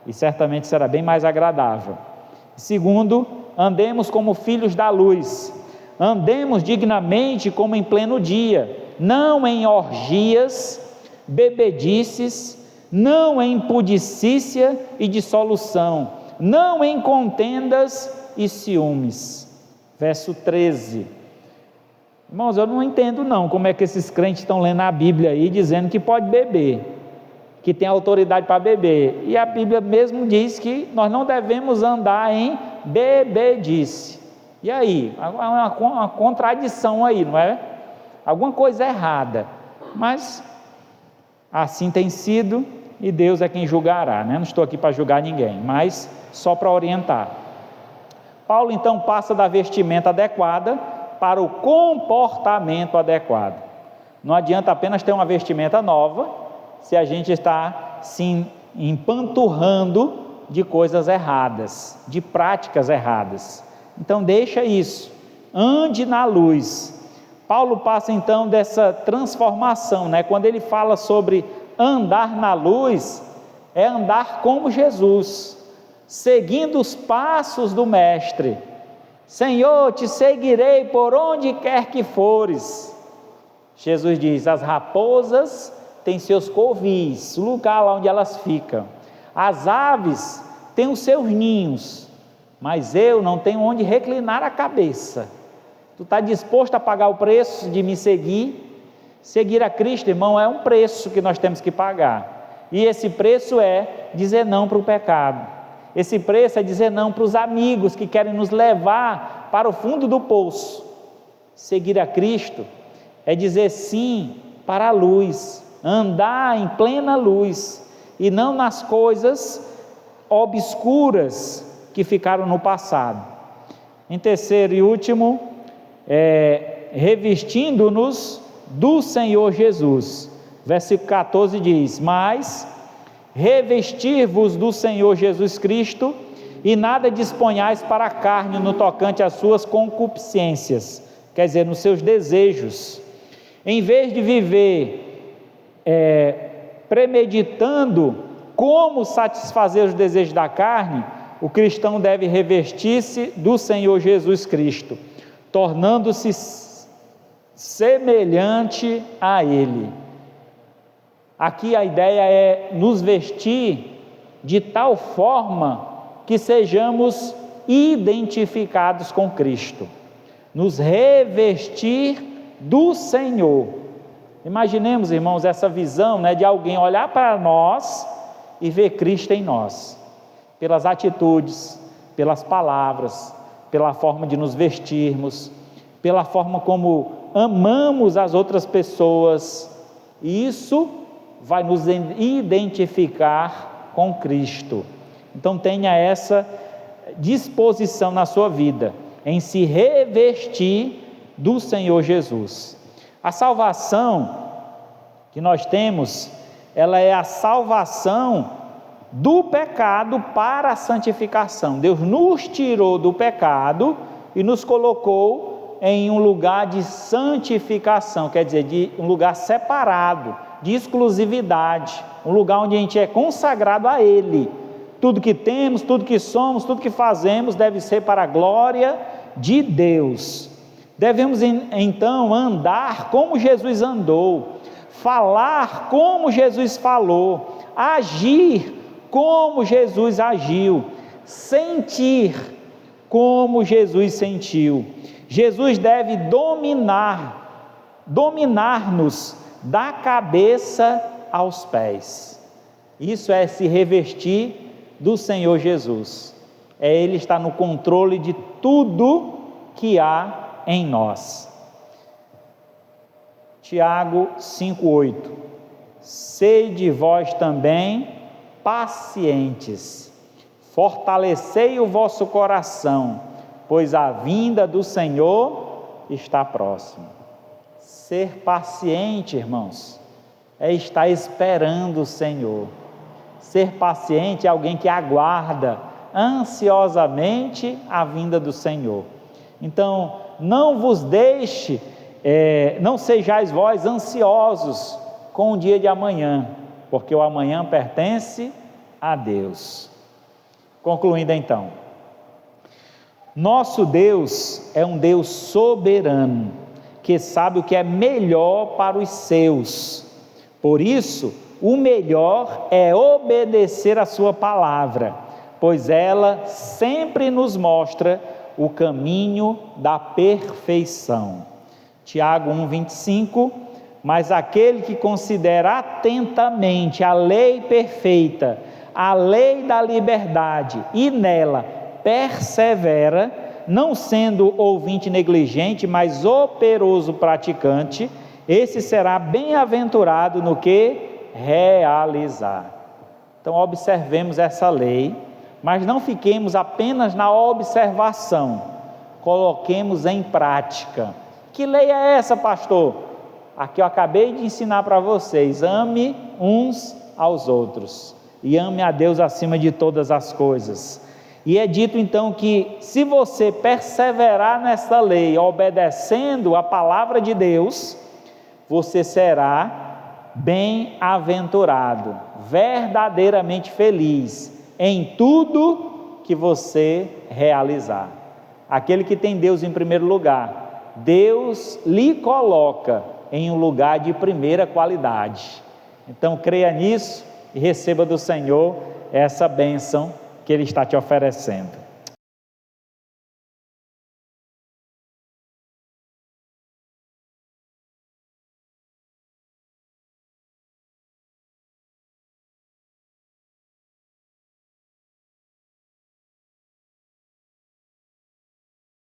e certamente será bem mais agradável. Segundo, andemos como filhos da luz, andemos dignamente como em pleno dia, não em orgias, bebedices, não em pudicícia e dissolução, não em contendas e ciúmes. Verso 13. Irmãos, eu não entendo não como é que esses crentes estão lendo a Bíblia aí, dizendo que pode beber, que tem autoridade para beber, e a Bíblia mesmo diz que nós não devemos andar em bebedice. E aí? Há uma contradição aí, não é? Alguma coisa errada, mas assim tem sido, e Deus é quem julgará, né? Não estou aqui para julgar ninguém, mas só para orientar. Paulo então passa da vestimenta adequada para o comportamento adequado. Não adianta apenas ter uma vestimenta nova se a gente está se empanturrando de coisas erradas, de práticas erradas. Então deixa isso, ande na luz. Paulo passa então dessa transformação, né? Quando ele fala sobre andar na luz, é andar como Jesus, seguindo os passos do Mestre. Senhor, te seguirei por onde quer que fores. Jesus diz: as raposas têm seus covis, o lugar lá onde elas ficam. As aves têm os seus ninhos, mas eu não tenho onde reclinar a cabeça. Tu está disposto a pagar o preço de me seguir? Seguir a Cristo, irmão, é um preço que nós temos que pagar. E esse preço é dizer não para o pecado. Esse preço é dizer não para os amigos que querem nos levar para o fundo do poço. Seguir a Cristo é dizer sim para a luz, andar em plena luz e não nas coisas obscuras que ficaram no passado. Em terceiro e último, revestindo-nos do Senhor Jesus. Versículo 14 diz: mas revestir-vos do Senhor Jesus Cristo, e nada disponhais para a carne no tocante às suas concupiscências, quer dizer, nos seus desejos. Em vez de viver premeditando como satisfazer os desejos da carne, o cristão deve revestir-se do Senhor Jesus Cristo, tornando-se semelhante a Ele. Aqui a ideia é nos vestir de tal forma que sejamos identificados com Cristo, nos revestir do Senhor. Imaginemos, irmãos, essa visão, né, de alguém olhar para nós e ver Cristo em nós, pelas atitudes, pelas palavras, pela forma de nos vestirmos, pela forma como amamos as outras pessoas. E isso vai nos identificar com Cristo. Então tenha essa disposição na sua vida, em se revestir do Senhor Jesus. A salvação que nós temos, ela é a salvação do pecado para a santificação. Deus nos tirou do pecado e nos colocou em um lugar de santificação, quer dizer, de um lugar separado, de exclusividade, um lugar onde a gente é consagrado a Ele. Tudo que temos, tudo que somos, tudo que fazemos deve ser para a glória de Deus. Devemos então andar como Jesus andou, falar como Jesus falou, agir como Jesus agiu, sentir como Jesus sentiu. Jesus deve dominar-nos da cabeça aos pés. Isso é se revestir do Senhor Jesus. É Ele estar no controle de tudo que há em nós. Tiago 5,8: sede vós também pacientes, fortalecei o vosso coração, pois a vinda do Senhor está próxima. Ser paciente, irmãos, é estar esperando o Senhor. Ser paciente é alguém que aguarda ansiosamente a vinda do Senhor. Então, não vos deixe, não sejais vós ansiosos com o dia de amanhã, porque o amanhã pertence a Deus. Concluindo então, nosso Deus é um Deus soberano, que sabe o que é melhor para os seus. Por isso, o melhor é obedecer a sua palavra, pois ela sempre nos mostra o caminho da perfeição. Tiago 1,25: mas aquele que considera atentamente a lei perfeita, a lei da liberdade, e nela persevera, não sendo ouvinte negligente, mas operoso praticante, esse será bem-aventurado no que realizar. Então observemos essa lei, mas não fiquemos apenas na observação, coloquemos em prática. Que lei é essa, pastor? A que eu acabei de ensinar para vocês: ame uns aos outros e ame a Deus acima de todas as coisas. E é dito então que se você perseverar nessa lei, obedecendo a palavra de Deus, você será bem-aventurado, verdadeiramente feliz em tudo que você realizar. Aquele que tem Deus em primeiro lugar, Deus lhe coloca em um lugar de primeira qualidade. Então creia nisso e receba do Senhor essa bênção que Ele está te oferecendo.